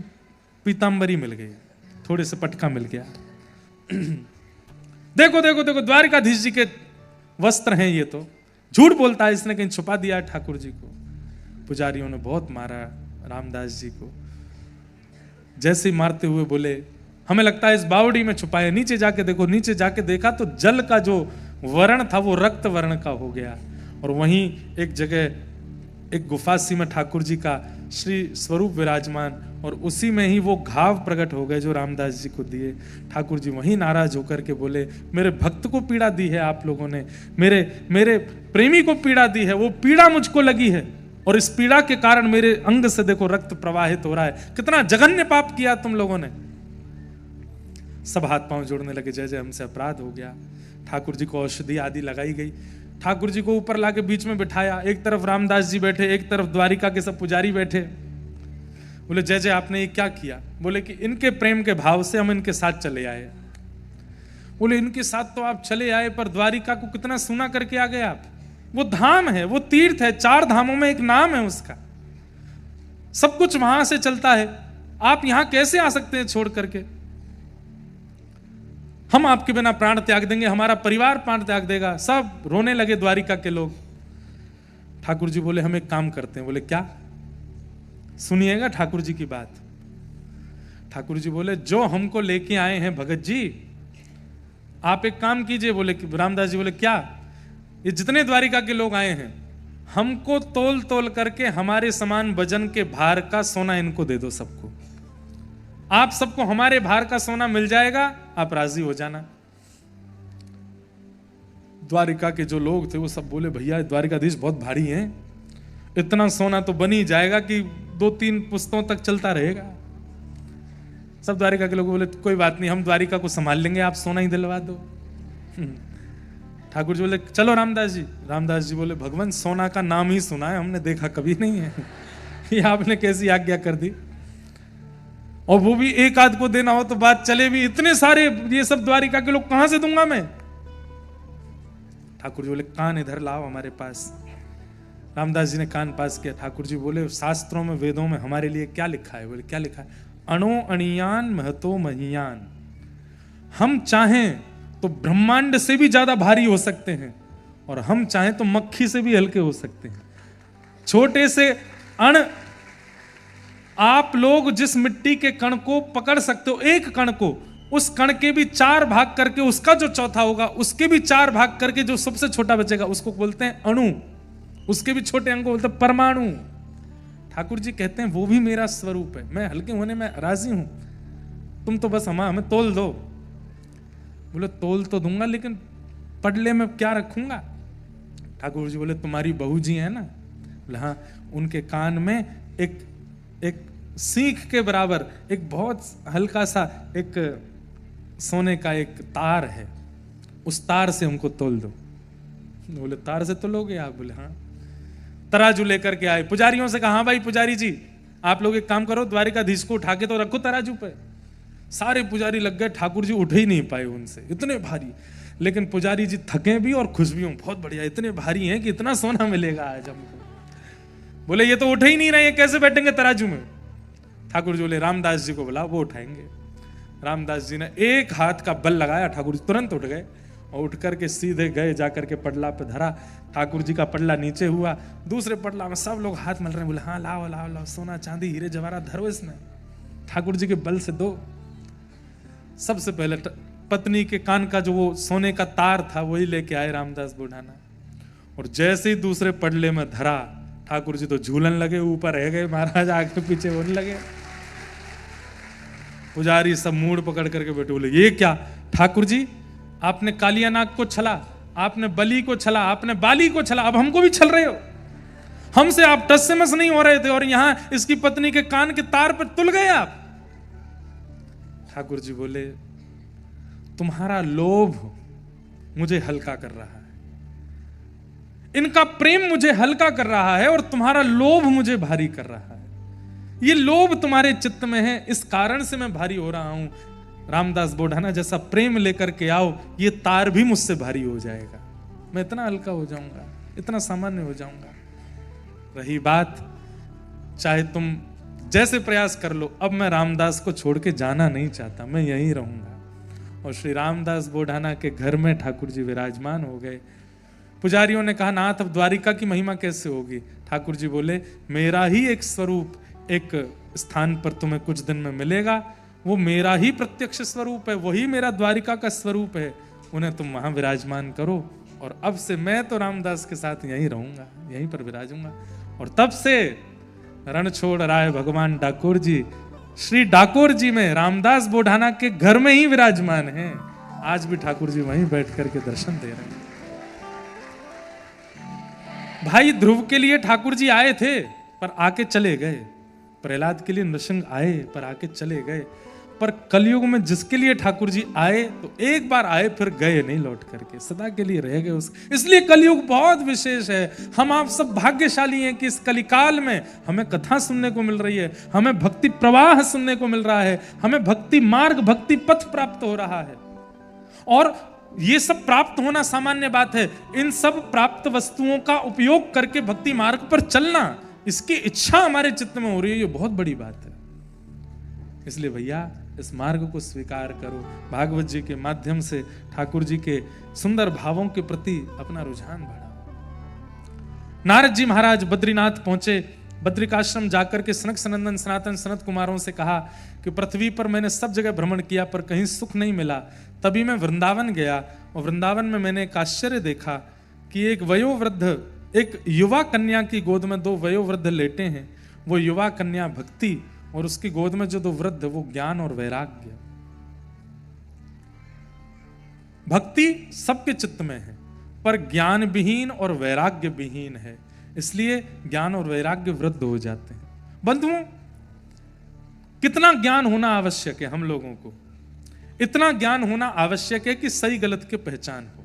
पीताम्बरी मिल गई, थोड़े से पटका मिल गया। देखो देखो देखो, द्वारिकाधीश जी के वस्त्र हैं ये, तो झूठ बोलता है, इसने कहीं छुपा दिया है ठाकुर जी को। पुजारियों ने बहुत मारा रामदास जी को। जैसे ही मारते हुए बोले हमें लगता है इस बावड़ी में छुपाए, नीचे जाके देखो। नीचे जाके देखा तो जल का जो वर्ण था वो रक्त वर्ण का हो गया, और वहीं एक जगह एक गुफा सी में ठाकुर जी का श्री स्वरूप विराजमान, और उसी में ही वो घाव प्रकट हो गए जो रामदास जी को दिए। ठाकुर जी वहीं नाराज होकर के बोले मेरे भक्त को पीड़ा दी है आप लोगों ने, मेरे प्रेमी को पीड़ा दी है, वो पीड़ा मुझको लगी है, और इस पीड़ा के कारण मेरे अंग से देखो रक्त प्रवाहित हो रहा है, कितना जघन्य पाप किया तुम लोगों ने। सब हाथ पांव जोड़ने लगे, जय जय हमसे अपराध हो गया। ठाकुर जी को औषधि आदि लगाई गई, ठाकुर जी को ऊपर लाके बीच में बिठाया, एक तरफ रामदास जी बैठे, एक तरफ द्वारिका के सब पुजारी बैठे। बोले जय जय आपने ये क्या किया? बोले कि इनके प्रेम के भाव से हम इनके साथ चले आए। बोले इनके साथ तो आप चले आए, पर द्वारिका को कितना सुना करके आ गए आप। वो धाम है, वो तीर्थ है, 4 धामों में एक नाम है उसका, सब कुछ वहां से चलता है, आप यहां कैसे आ सकते हैं छोड़ करके? हम आपके बिना प्राण त्याग देंगे, हमारा परिवार प्राण त्याग देगा। सब रोने लगे द्वारिका के लोग। ठाकुर जी बोले हम एक काम करते हैं। बोले क्या? सुनिएगा ठाकुर जी की बात। ठाकुर जी बोले जो हमको लेके आए हैं भगत जी, आप एक काम कीजिए। बोले रामदास जी बोले क्या? ये जितने द्वारिका के लोग आए हैं, हमको तोल तोल करके हमारे समान वजन के भार का सोना इनको दे दो सबको। आप सबको हमारे भार का सोना मिल जाएगा, आप राजी हो जाना। द्वारिका के जो लोग थे वो सब बोले भैया द्वारिकाधीश बहुत भारी हैं, इतना सोना तो बन ही जाएगा कि 2-3 पुस्तों तक चलता रहेगा। सब द्वारिका के लोग बोले कोई बात नहीं, हम द्वारिका को संभाल लेंगे, आप सोना ही दिलवा दो। ठाकुर जी बोले चलो रामदास जी। रामदास जी बोले भगवान सोना का नाम ही सुना है, हमने देखा कभी नहीं है, ये आपने कैसी आज्ञा कर दी? और वो भी एक आध को देना हो तो बात चले, भी इतने सारे ये सब द्वारिका के लोग कहां से दूंगा मैं? ठाकुर जी बोले कान इधर लाओ हमारे पास। रामदास जी ने कान पास किया। ठाकुर जी बोले शास्त्रों में वेदों में हमारे लिए क्या लिखा है? बोले क्या लिखा है? अणो अणियान महतो महियान। हम चाहें तो ब्रह्मांड से भी ज्यादा भारी हो सकते हैं, और हम चाहें तो मक्खी से भी हल्के हो सकते हैं। छोटे से अण, आप लोग जिस मिट्टी के कण को पकड़ सकते हो, एक कण को, उस कण के भी 4 भाग करके उसका जो चौथा होगा उसके भी 4 भाग करके जो सबसे छोटा बचेगा उसको बोलते हैं अणु, उसके भी छोटे अंग को बोलते हैं परमाणु। ठाकुर जी कहते हैं वो भी मेरा स्वरूप है, मैं हल्के होने में राजी हूं, तुम तो बस हमें तोल दो। बोले तोल तो दूंगा, लेकिन पडले में क्या रखूंगा? ठाकुर जी बोले तुम्हारी बहू जी है ना? बोले हाँ। उनके कान में एक सीख के बराबर एक बहुत हल्का सा एक सोने का एक तार है, उस तार से हमको तोल दो। बोले तार से तोलोगे आप? बोले हाँ। तराजू लेकर के आए, पुजारियों से कहा हाँ भाई पुजारी जी आप लोग एक काम करो, द्वारिकाधीश को उठा के तो रखो तराजू पे। सारे पुजारी लग गए, ठाकुर जी उठ ही नहीं पाए उनसे, इतने भारी। लेकिन पुजारी जी थके भी और खुश भी हों, बहुत बढ़िया, इतने भारी हैं कि इतना सोना मिलेगा आज हमको। बोले ये तो उठ ही नहीं रहे, कैसे बैठेंगे तराजू में? ठाकुर जी बोले रामदास जी को बुलाओ, वो उठाएंगे। रामदास जी ने एक हाथ का बल लगाया, ठाकुर जी तुरंत उठ गए और उठ करके सीधे गए, जाकर के पडला पे धरा। ठाकुर जी का पडला नीचे हुआ, दूसरे पडला में सब लोग हाथ मल रहे हैं, बोले हाँ लाओ लाओ लाओ, सोना चांदी हीरे जवाहरात धरो इसमें, ठाकुर जी के बल से दो। सबसे पहले पत्नी के कान का जो वो सोने का तार था वही लेके आए रामदास बुढ़ाना, और जैसे ही दूसरे पडले में धरा ठाकुर जी तो झूलन लगे, ऊपर रह गए, महाराज आगे पीछे होने लगे। पुजारी सब मूड पकड़ करके बैठे, बोले ये क्या ठाकुर जी, आपने कालिया नाग को छला, आपने बलि को छला, आपने बाली को छला, अब हमको भी छल रहे हो। हमसे आप टस से मस नहीं हो रहे थे और यहां इसकी पत्नी के कान के तार पर तुल गए आप। ठाकुर जी बोले तुम्हारा लोभ मुझे हल्का कर रहा है, इनका प्रेम मुझे हल्का कर रहा है और तुम्हारा लोभ मुझे भारी कर रहा है। ये लोभ तुम्हारे चित्त में है, इस कारण से मैं भारी हो रहा हूं। रामदास बुढ़ाना जैसा प्रेम लेकर के आओ, ये तार भी मुझसे भारी हो जाएगा, मैं इतना हल्का हो जाऊंगा, इतना सामान्य हो जाऊंगा। रही बात, चाहे तुम जैसे प्रयास कर लो, अब मैं रामदास को छोड़ के जाना नहीं चाहता, मैं यहीं रहूंगा। और श्री रामदास बुढ़ाना के घर में ठाकुर जी विराजमान हो गए। पुजारियों ने कहा नाथ अब द्वारिका की महिमा कैसे होगी? ठाकुर जी बोले मेरा ही एक स्वरूप एक स्थान पर तुम्हें कुछ दिन में मिलेगा, वो मेरा ही प्रत्यक्ष स्वरूप है, वही मेरा द्वारिका का स्वरूप है, उन्हें तुम वहां विराजमान करो। और अब से मैं तो रामदास के साथ यहीं रहूंगा, यहीं पर विराजूंगा। और तब से रण छोड़ राय भगवान डाकोर जी श्री डाकोर जी में रामदास बुढ़ाना के घर में ही विराजमान हैं। आज भी ठाकुर जी वहीं बैठ करके दर्शन दे रहे हैं। भाई ध्रुव के लिए ठाकुर जी आए थे पर आके चले गए, प्रहलाद के लिए नृसिंह आए पर आके चले गए, पर कलयुग में जिसके लिए ठाकुर जी आए तो एक बार आए फिर गए नहीं लौट करके, सदा के लिए रह गए। इसलिए कलयुग बहुत विशेष है। हम आप सब भाग्यशाली हैं कि इस कलिकाल में हमें कथा सुनने को मिल रही है, हमें भक्ति प्रवाह सुनने को मिल रहा है, हमें भक्ति मार्ग भक्ति पथ प्राप्त हो रहा है। और ये सब प्राप्त होना सामान्य बात है, इन सब प्राप्त वस्तुओं का उपयोग करके भक्ति मार्ग पर चलना, इसकी इच्छा हमारे चित्त में हो रही है, ये बहुत बड़ी बात है। इसलिए भैया इस मार्ग को स्वीकार करो, भागवत जी के माध्यम से ठाकुर जी के सुंदर भावों के प्रति अपना रुझान बढ़ाओ। नारद जी महाराज बद्रीनाथ पहुंचे, बद्रिकाश्रम जाकर के सनक सनंदन सनातन सनत कुमारों से कहा कि पृथ्वी पर मैंने सब जगह भ्रमण किया पर कहीं सुख नहीं मिला। तभी मैं वृंदावन गया और वृंदावन में मैंने एक आश्चर्य देखा कि एक वयोवृद्ध, एक युवा कन्या की गोद में दो वयोवृद्ध लेटे हैं। वो युवा कन्या भक्ति और उसकी गोद में जो दो वृद्ध वो ज्ञान और वैराग्य। भक्ति सबके चित्त में है पर ज्ञान विहीन और वैराग्य विहीन है, इसलिए ज्ञान और वैराग्य वृद्ध हो जाते हैं। बंधुओं, कितना ज्ञान होना आवश्यक है हम लोगों को? इतना ज्ञान होना आवश्यक है कि सही गलत की पहचान हो,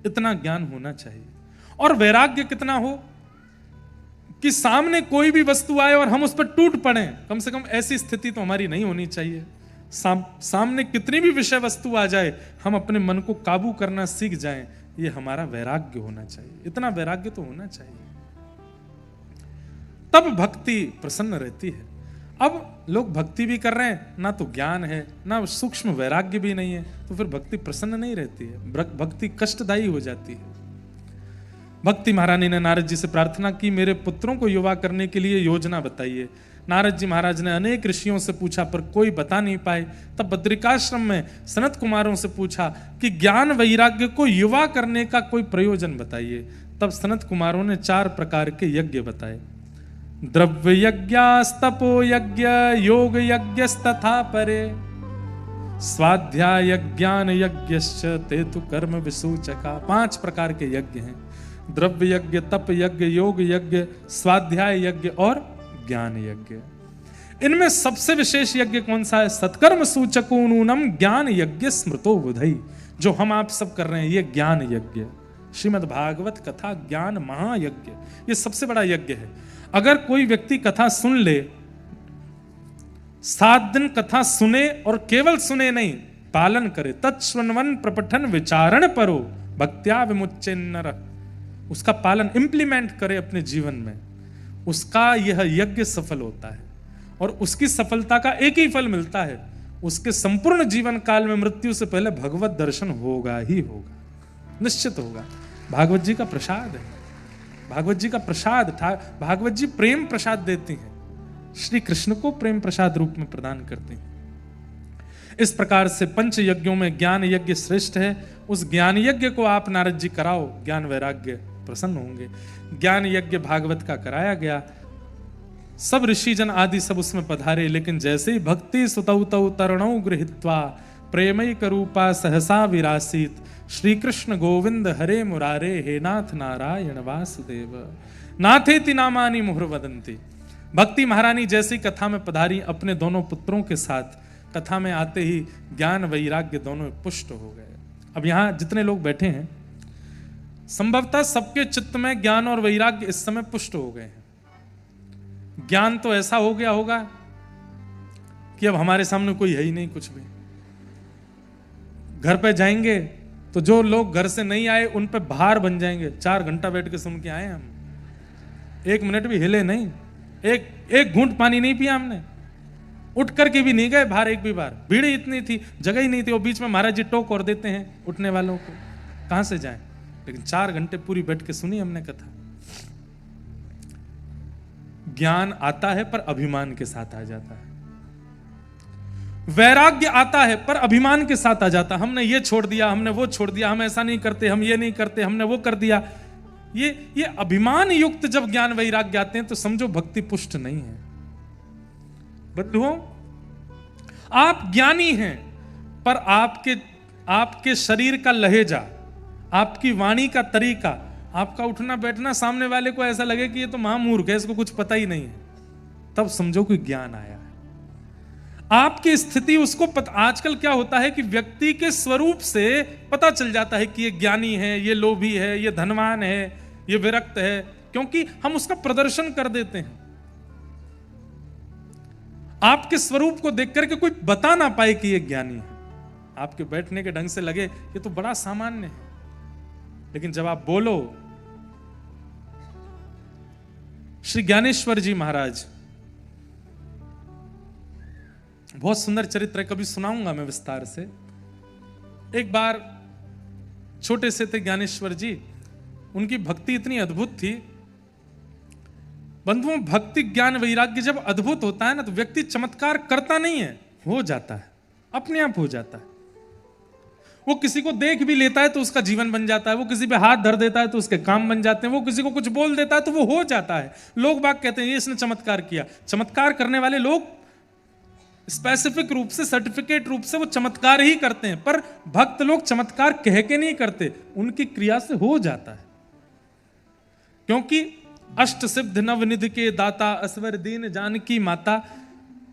इतना ज्ञान होना चाहिए। और वैराग्य कितना हो कि सामने कोई भी वस्तु आए और हम उस पर टूट पड़े, कम से कम ऐसी स्थिति तो हमारी नहीं होनी चाहिए। सामने कितनी भी विषय वस्तु आ जाए हम अपने मन को काबू करना सीख जाएं, ये हमारा वैराग्य होना चाहिए। इतना वैराग्य तो होना चाहिए, तब भक्ति प्रसन्न रहती है। अब लोग भक्ति भी कर रहे हैं, ना तो ज्ञान है ना सूक्ष्म वैराग्य भी नहीं है, तो फिर भक्ति प्रसन्न नहीं रहती है, भक्ति कष्टदायी हो जाती है। भक्ति महारानी ने नारद जी से प्रार्थना की, मेरे पुत्रों को युवा करने के लिए योजना बताइए। नारद जी महाराज ने अनेक ऋषियों से पूछा पर कोई बता नहीं पाए। तब बद्रिकाश्रम में सनत कुमारों से पूछा कि ज्ञान वैराग्य को युवा करने का कोई प्रयोजन बताइए। तब सनत कुमारों ने 4 प्रकार के यज्ञ बताए, द्रव्य यज्ञस्तपो यज्ञ योग यज्ञस्तथा परे स्वाध्याय ज्ञान यज्ञश्च तेतु कर्म विसूचका। 5 प्रकार के यज्ञ हैं, द्रव्य यज्ञ, तप यज्ञ, योग यज्ञ, स्वाध्याय यज्ञ और ज्ञान यज्ञ। इनमें सबसे विशेष यज्ञ कौन सा है? सत्कर्म सूचको नूनम ज्ञान यज्ञ स्मृतो बुधई। जो हम आप सब कर रहे हैं ये ज्ञान यज्ञ, श्रीमद् भागवत कथा ज्ञान महायज्ञ, ये सबसे बड़ा यज्ञ है। अगर कोई व्यक्ति कथा सुन ले, 7 दिन कथा सुने और केवल सुने नहीं, पालन करे, तत्श्रवण प्रपठन विचारण परो भक्त्या विमुच्चेन्नर, उसका पालन इंप्लीमेंट करे अपने जीवन में, उसका यह यज्ञ सफल होता है। और उसकी सफलता का एक ही फल मिलता है, उसके संपूर्ण जीवन काल में मृत्यु से पहले भगवत दर्शन होगा ही होगा, निश्चित होगा। भागवत जी का प्रसाद है, भागवत जी का प्रसाद था। भागवत जी प्रेम प्रसाद देती हैं, श्री कृष्ण को प्रेम प्रसाद रूप में प्रदान करते हैं। इस प्रकार से पंच यज्ञों में ज्ञान यज्ञ श्रेष्ठ है। उस ज्ञान यज्ञ को आप नारद जी कराओ, ज्ञान वैराग्य प्रसन्न होंगे। ज्ञान यज्ञ भागवत का कराया गया, सब ऋषिजन आदि सब उसमें पधारे, लेकिन जैसे ही भक्ति सुतौ तौ तरणौ गृहीत्वा प्रेमैक रूपा सहसा विरासित श्री कृष्ण गोविंद हरे मुरारे हे नाथ नारायण वासुदेव नाथेति नामानि मुहुर वदन्ति। भक्ति महारानी जैसी कथा में पधारी अपने दोनों पुत्रों के साथ, कथा में आते ही ज्ञान वैराग्य दोनों पुष्ट हो गए। अब यहां जितने लोग बैठे हैं, संभवतः सबके चित्त में ज्ञान और वैराग्य इस समय पुष्ट हो गए हैं। ज्ञान तो ऐसा हो गया होगा कि अब हमारे सामने कोई है ही नहीं कुछ भी। घर पे जाएंगे तो जो लोग घर से नहीं आए उन पे भार बन जाएंगे। 4 घंटा बैठ के सुन के आए हम, 1 मिनट भी हिले नहीं, एक घूंट पानी नहीं पिया हमने, उठ करके भी नहीं गए बाहर एक भी बार। भीड़ इतनी थी, जगह ही नहीं थी, और बीच में महाराज जी टोक और देते हैं उठने वालों को, कहां से जाएं। लेकिन 4 घंटे पूरी बैठ के सुनी हमने कथा। ज्ञान आता है पर अभिमान के साथ आ जाता है, वैराग्य आता है पर अभिमान के साथ आ जाता है। हमने ये छोड़ दिया, हमने वो छोड़ दिया, हम ऐसा नहीं करते, हम ये नहीं करते, हमने वो कर दिया। ये अभिमान युक्त जब ज्ञान वैराग्य आते हैं तो समझो भक्ति पुष्ट नहीं है। बंधुओं, आप ज्ञानी हैं पर आपके शरीर का लहेजा, आपकी वाणी का तरीका, आपका उठना बैठना सामने वाले को ऐसा लगे कि ये तो महामूर्ख है, इसको कुछ पता ही नहीं है, तब समझो कि ज्ञान आया है। आपकी स्थिति उसको आजकल क्या होता है कि व्यक्ति के स्वरूप से पता चल जाता है कि ये ज्ञानी है, ये लोभी है, ये धनवान है, ये विरक्त है, क्योंकि हम उसका प्रदर्शन कर देते हैं। आपके स्वरूप को देख करके कोई बता ना पाए कि ये ज्ञानी है, आपके बैठने के ढंग से लगे ये तो बड़ा सामान्य है, लेकिन जब आप बोलो। श्री ज्ञानेश्वर जी महाराज, बहुत सुंदर चरित्र है, कभी सुनाऊंगा मैं विस्तार से। एक बार छोटे से थे ज्ञानेश्वर जी, उनकी भक्ति इतनी अद्भुत थी। बंधुओं, भक्ति ज्ञान वैराग्य जब अद्भुत होता है ना, तो व्यक्ति चमत्कार करता नहीं है, हो जाता है, अपने आप हो जाता है। वो किसी को देख भी लेता है तो उसका जीवन बन जाता है, वो किसी पे हाथ धर देता है तो उसके काम बन जाते हैं, वो किसी को कुछ बोल देता है तो वो हो जाता है। लोग बाग कहते हैं ये इसने चमत्कार किया। चमत्कार करने वाले लोग स्पेसिफिक रूप से, सर्टिफिकेट रूप से वो चमत्कार ही करते हैं, पर भक्त लोग चमत्कार कह के नहीं करते, उनकी क्रिया से हो जाता है। क्योंकि अष्ट सिद्ध नवनिधि के दाता असवर दीन जानकी माता,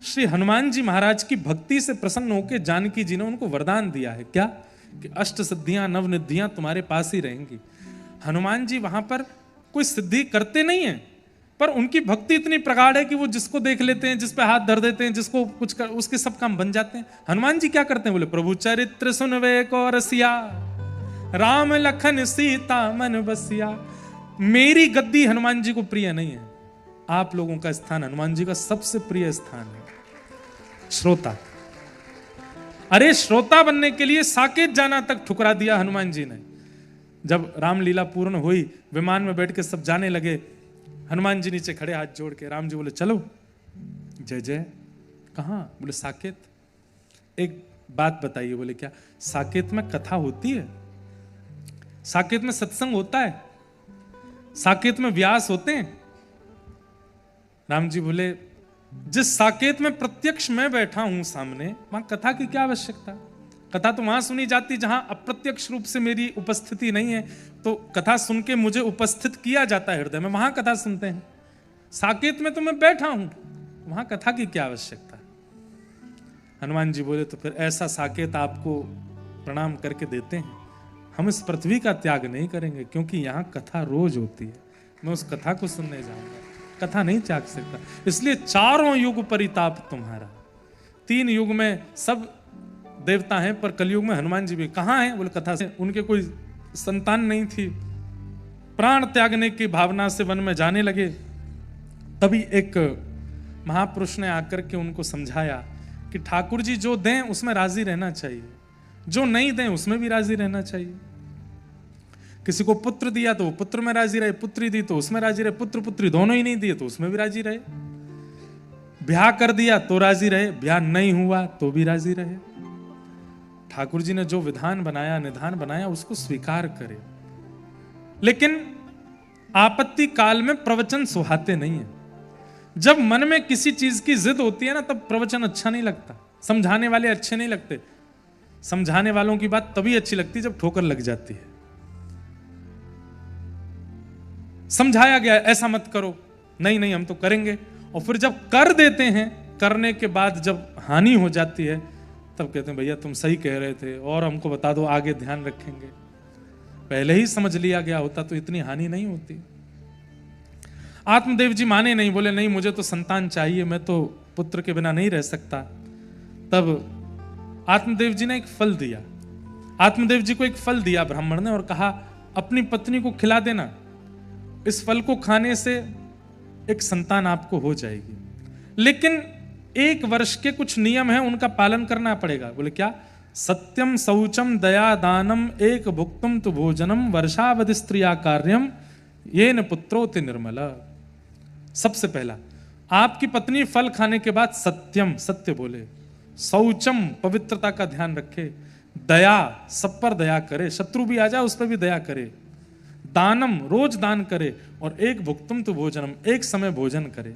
श्री हनुमान जी महाराज की भक्ति से प्रसन्न होकर जानकी जी ने उनको वरदान दिया है। क्या? कि अष्ट सिद्धियां नवनिधियां तुम्हारे पास ही रहेंगी। हनुमान जी वहां पर कोई सिद्धि करते नहीं है, पर उनकी भक्ति इतनी प्रगाढ़ है कि वो जिसको देख लेते हैं, जिस पे हाथ धर देते हैं, जिसको कुछ कर, उसके सब काम बन जाते हैं। हनुमान जी क्या करते हैं? बोले प्रभु चरित्र सुनवे को रसिया, राम लखन सीता मन बसिया। मेरी गद्दी हनुमान जी को प्रिय नहीं है, आप लोगों का स्थान हनुमान जी का सबसे प्रिय स्थान है, श्रोता। अरे श्रोता बनने के लिए साकेत जाना तक ठुकरा दिया हनुमान जी ने। जब रामलीला पूर्ण हुई, विमान में बैठ के सब जाने लगे, हनुमान जी नीचे खड़े हाथ जोड़ के, राम जी बोले चलो। जय जय। कहाँ? बोले साकेत। एक बात बताइए। बोले क्या? साकेत में कथा होती है, साकेत में सत्संग होता है, साकेत में व्यास होते हैं। राम जी बोले जिस साकेत में प्रत्यक्ष मैं बैठा हूं सामने, वहां कथा की क्या आवश्यकता? कथा तो वहां सुनी जाती जहां अप्रत्यक्ष रूप से मेरी उपस्थिति नहीं है, तो कथा सुन के मुझे उपस्थित किया जाता है हृदय में, वहां कथा सुनते हैं। साकेत में तो मैं बैठा हूं, वहां कथा की क्या आवश्यकता? हनुमान जी बोले तो फिर ऐसा साकेत आपको प्रणाम करके देते हैं, हम इस पृथ्वी का त्याग नहीं करेंगे, क्योंकि यहाँ कथा रोज होती है, मैं उस कथा को सुनने जाऊंगा, कथा नहीं त्याग सकता। इसलिए चारों युग परिताप तुम्हारा। 3 युग में सब देवता हैं, पर कलयुग में हनुमान जी भी। कहाँ हैं? बोले कथा से। उनके कोई संतान नहीं थी, प्राण त्यागने की भावना से वन में जाने लगे। तभी एक महापुरुष ने आकर के उनको समझाया कि ठाकुर जी जो दें उसमें राजी रहना चाहिए, जो नहीं दें उसमें भी राजी रहना चाहिए। किसी को पुत्र दिया तो वो पुत्र में राजी रहे, पुत्री दी तो उसमें राजी रहे, पुत्र पुत्री दोनों ही नहीं दिए तो उसमें भी राजी रहे, ब्याह कर दिया तो राजी रहे, ब्याह नहीं हुआ तो भी राजी रहे। ठाकुर जी ने जो विधान बनाया, निधान बनाया, उसको स्वीकार करे। लेकिन आपत्ति काल में प्रवचन सुहाते नहीं है। जब मन में किसी चीज की जिद होती है ना, तब प्रवचन अच्छा नहीं लगता, समझाने वाले अच्छे नहीं लगते। समझाने वालों की बात तभी अच्छी लगती है जब ठोकर लग जाती है। समझाया गया ऐसा मत करो, नहीं नहीं हम तो करेंगे, और फिर जब कर देते हैं, करने के बाद जब हानि हो जाती है तब कहते हैं भैया तुम सही कह रहे थे और हमको बता दो, आगे ध्यान रखेंगे। पहले ही समझ लिया गया होता तो इतनी हानि नहीं होती। आत्मदेव जी माने नहीं, बोले नहीं मुझे तो संतान चाहिए, मैं तो पुत्र के बिना नहीं रह सकता। तब आत्मदेव जी ने एक फल दिया, आत्मदेव जी को एक फल दिया ब्राह्मण ने और कहा अपनी पत्नी को खिला देना, इस फल को खाने से एक संतान आपको हो जाएगी, लेकिन 1 वर्ष के कुछ नियम हैं उनका पालन करना पड़ेगा। बोले क्या? सत्यम शौचम दया दानम एक भुक्तम तु भोजनम वर्षावधि स्त्रिया कार्यम ये न पुत्रोति निर्मला। सबसे पहला आपकी पत्नी फल खाने के बाद सत्यम सत्य बोले, शौचम पवित्रता का ध्यान रखे, दया सब पर दया करे, शत्रु भी आ जाए उस पर भी दया करे, दानम रोज दान करे, और एक भुक्तम तु भोजनम एक समय भोजन करे।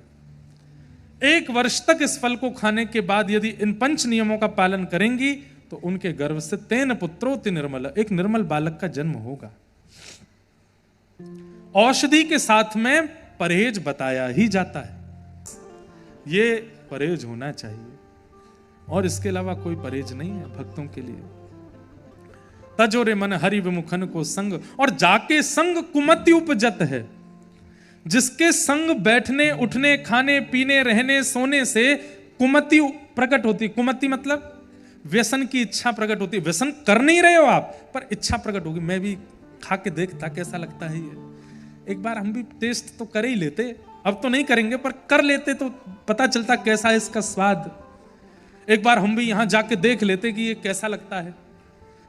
1 वर्ष तक इस फल को खाने के बाद यदि इन 5 नियमों का पालन करेंगी तो उनके गर्भ से तेन पुत्रोति निर्मल, एक निर्मल बालक का जन्म होगा। औषधि के साथ में परहेज बताया ही जाता है, ये परहेज होना चाहिए और इसके अलावा कोई परहेज नहीं है भक्तों के लिए। तजोरे मन हरि विमुखन को संग, और जाके संग कुमति उपजत है। जिसके संग बैठने उठने खाने पीने रहने सोने से कुमति प्रकट होती। कुमति मतलब व्यसन की इच्छा प्रकट होती। व्यसन कर नहीं रहे हो आप, पर इच्छा प्रकट होगी, मैं भी खा के देखता कैसा लगता है ये, एक बार हम भी टेस्ट तो कर ही लेते, अब तो नहीं करेंगे पर कर लेते तो पता चलता कैसा है इसका स्वाद। एक बार हम भी यहां जाके देख लेते कि ये कैसा लगता है।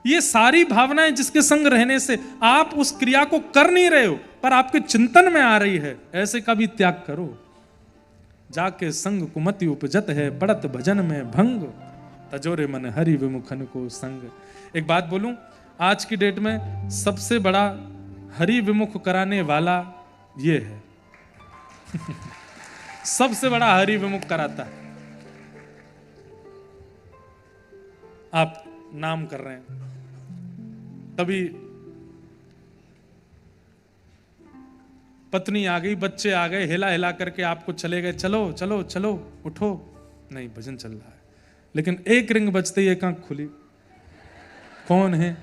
ये सारी भावनाएं जिसके संग रहने से आप उस क्रिया को कर नहीं रहे हो पर आपके चिंतन में आ रही है, ऐसे का भी त्याग करो। जाके संग कुमति उपजत है, पड़त भजन में भंग, तजोरे मन हरि विमुखन को संग। एक बात बोलूं, आज की डेट में सबसे बड़ा हरि विमुख कराने वाला ये है सबसे बड़ा हरि विमुख कराता है। आप नाम कर रहे हैं, तभी पत्नी आ गई, बच्चे आ गए, हिला हिला करके आपको चले गए, चलो चलो चलो उठो, नहीं भजन चल रहा है, लेकिन एक रिंग बजते ही एक आंख खुली, कौन है?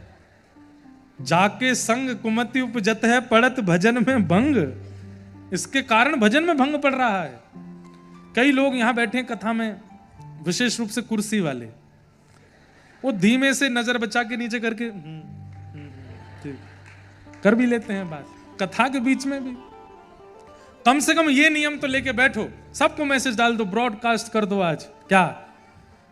जाके संग कुमति उपजत है, पड़त भजन में भंग। इसके कारण भजन में भंग पड़ रहा है। कई लोग यहां बैठे हैं कथा में, विशेष रूप से कुर्सी वाले, वो धीमे से नजर बचा के नीचे करके कर भी लेते हैं बात, कथा के बीच में भी। कम से कम ये नियम तो लेके बैठो, सबको मैसेज डाल दो, ब्रॉडकास्ट कर दो आज। क्या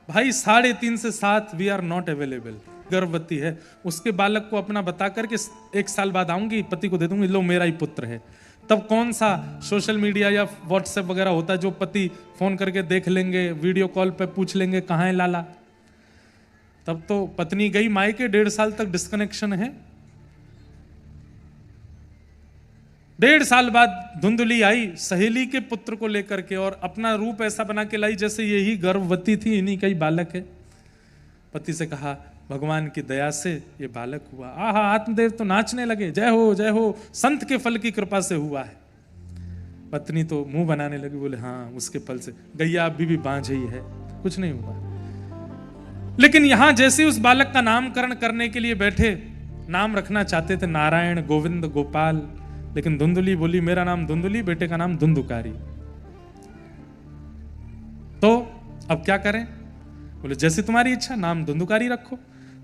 भाई 3:30 से 7 वी आर नॉट अवेलेबल। गर्भवती है, उसके बालक को अपना बता करके 1 साल बाद आऊंगी, पति को दे दूंगी, लो मेरा ही पुत्र है। तब कौन सा सोशल मीडिया या व्हाट्सएप वगैरह होता है जो पति फोन करके देख लेंगे, वीडियो कॉल पे पूछ लेंगे कहाँ है लाला। तब तो पत्नी गई मायके, 1.5 साल तक डिस्कनेक्शन है। 1.5 साल बाद धुंधली आई सहेली के पुत्र को लेकर के, और अपना रूप ऐसा बना के लाई जैसे यही गर्भवती थी, इन्हीं का ही बालक है। पति से कहा भगवान की दया से ये बालक हुआ। आहा, आत्मदेव तो नाचने लगे, जय हो संत के फल की कृपा से हुआ है। पत्नी तो मुंह बनाने लगी, बोले हाँ उसके फल से, गैया अभी भी बांझ ही है, कुछ नहीं हुआ। लेकिन यहां जैसे उस बालक का नामकरण करने के लिए बैठे, नाम रखना चाहते थे नारायण गोविंद गोपाल, लेकिन धुंधली बोली मेरा नाम धुंधली, बेटे का नाम धुंधुकारी। तो अब क्या करें? बोले जैसी तुम्हारी इच्छा, नाम धुंधुकारी रखो।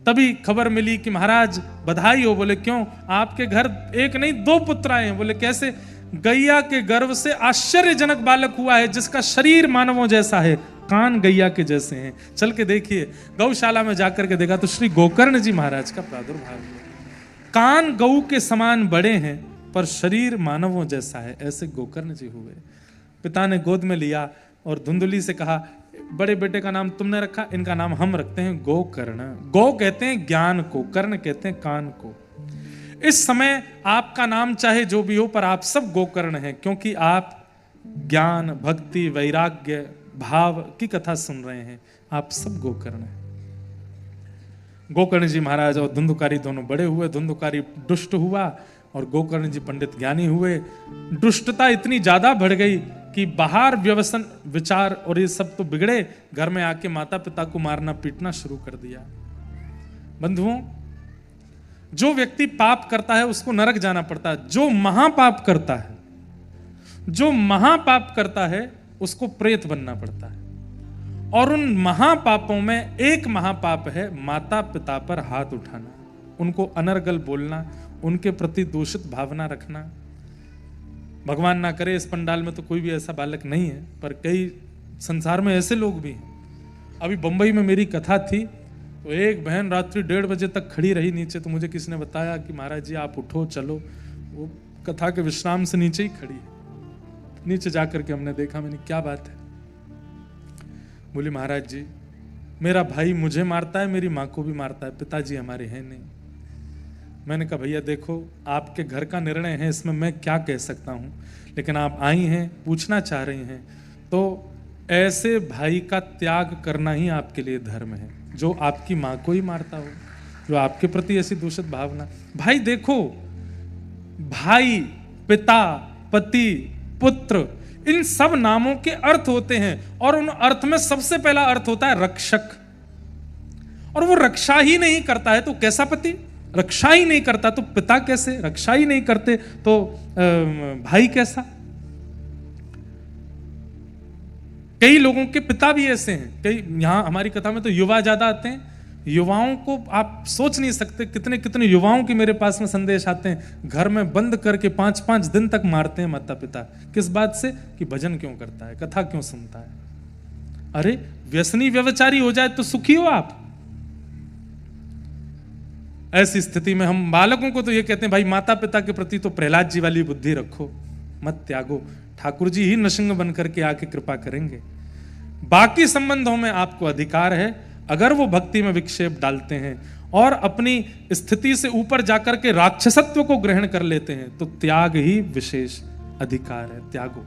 तभी खबर मिली कि महाराज बधाई हो। बोले क्यों? आपके घर 1 नहीं 2 पुत्र आए हैं। बोले कैसे? गैया के गर्भ से आश्चर्यजनक बालक हुआ है जिसका शरीर मानवों जैसा है, कान गैया के जैसे हैं। चल के देखिए, गौशाला में जाकर के देखा तो श्री गोकर्ण जी महाराज का प्रादुर्भाव हुआ। कान गऊ के समान बड़े हैं पर शरीर मानवों जैसा है, ऐसे गोकर्ण जी हुए। पिता ने गोद में लिया और धुंधली से कहा, बड़े बेटे का नाम तुमने रखा, इनका नाम हम रखते हैं गोकर्ण। गो कहते हैं ज्ञान को, कर्ण कहते हैं कान को। इस समय आपका नाम चाहे जो भी हो, पर आप सब गोकर्ण हैं, क्योंकि आप ज्ञान, भक्ति, वैराग्य, भाव की कथा सुन रहे हैं। आप सब गोकर्ण हैं। गोकर्ण जी महाराज और धुंधुकारी दोनों बड़े हुए। धुंधुकारी दुष्ट हुआ और गोकर्ण जी पंडित ज्ञानी हुए। दुष्टता इतनी ज्यादा बढ़ गई कि बाहर व्यसन, विचार और ये सब तो बिगड़े, घर में आके माता पिता को मारना पीटना शुरू कर दिया। बंधुओं, जो व्यक्ति पाप करता है उसको नरक जाना पड़ता है। जो महापाप करता है, जो महापाप करता है उसको प्रेत बनना पड़ता है। और उन महापापों में एक महापाप है माता पिता पर हाथ उठाना, उनको अनर्गल बोलना, उनके प्रति दूषित भावना रखना। भगवान ना करे इस पंडाल में तो कोई भी ऐसा बालक नहीं है, पर कई संसार में ऐसे लोग भी हैं। अभी बंबई में मेरी कथा थी तो एक बहन रात्रि 1:30 बजे तक खड़ी रही नीचे। तो मुझे किसी ने बताया कि महाराज जी आप उठो चलो। वो कथा के विश्राम से नीचे ही खड़ी है। नीचे जाकर के हमने देखा, मैंने क्या बात है? बोली महाराज जी मेरा भाई मुझे मारता है, मेरी माँ को भी मारता है, पिताजी हमारे हैं नहीं। मैंने कहा भैया देखो, आपके घर का निर्णय है, इसमें मैं क्या कह सकता हूँ, लेकिन आप आई हैं, पूछना चाह रही हैं, तो ऐसे भाई का त्याग करना ही आपके लिए धर्म है, जो आपकी माँ को ही मारता हो, जो आपके प्रति ऐसी दूषित भावना। भाई देखो, भाई, पिता, पति, पुत्र, इन सब नामों के अर्थ होते हैं और उन अर्थ में सबसे पहला अर्थ होता है रक्षक। और वो रक्षा ही नहीं करता है तो कैसा पति? रक्षा ही नहीं करता तो पिता कैसे? रक्षा ही नहीं करते तो भाई कैसा? कई लोगों के पिता भी ऐसे हैं। कई यहां हमारी कथा में तो युवा ज्यादा आते हैं। युवाओं को आप सोच नहीं सकते, कितने कितने युवाओं के मेरे पास में संदेश आते हैं, घर में बंद करके 5-5 दिन तक मारते हैं माता पिता। किस बात से? कि भजन क्यों करता है, कथा क्यों सुनता है। अरे व्यसनी व्यभिचारी हो जाए तो सुखी हो आप। ऐसी स्थिति में हम बालकों को तो ये कहते हैं, भाई माता पिता के प्रति तो प्रहलाद जी वाली बुद्धि रखो, मत त्यागो, ठाकुर जी ही नृसिंह बन करके आके कृपा करेंगे। बाकी संबंधों में आपको अधिकार है, अगर वो भक्ति में विक्षेप डालते हैं और अपनी स्थिति से ऊपर जाकर के राक्षसत्व को ग्रहण कर लेते हैं तो त्याग ही विशेष अधिकार है, त्यागो।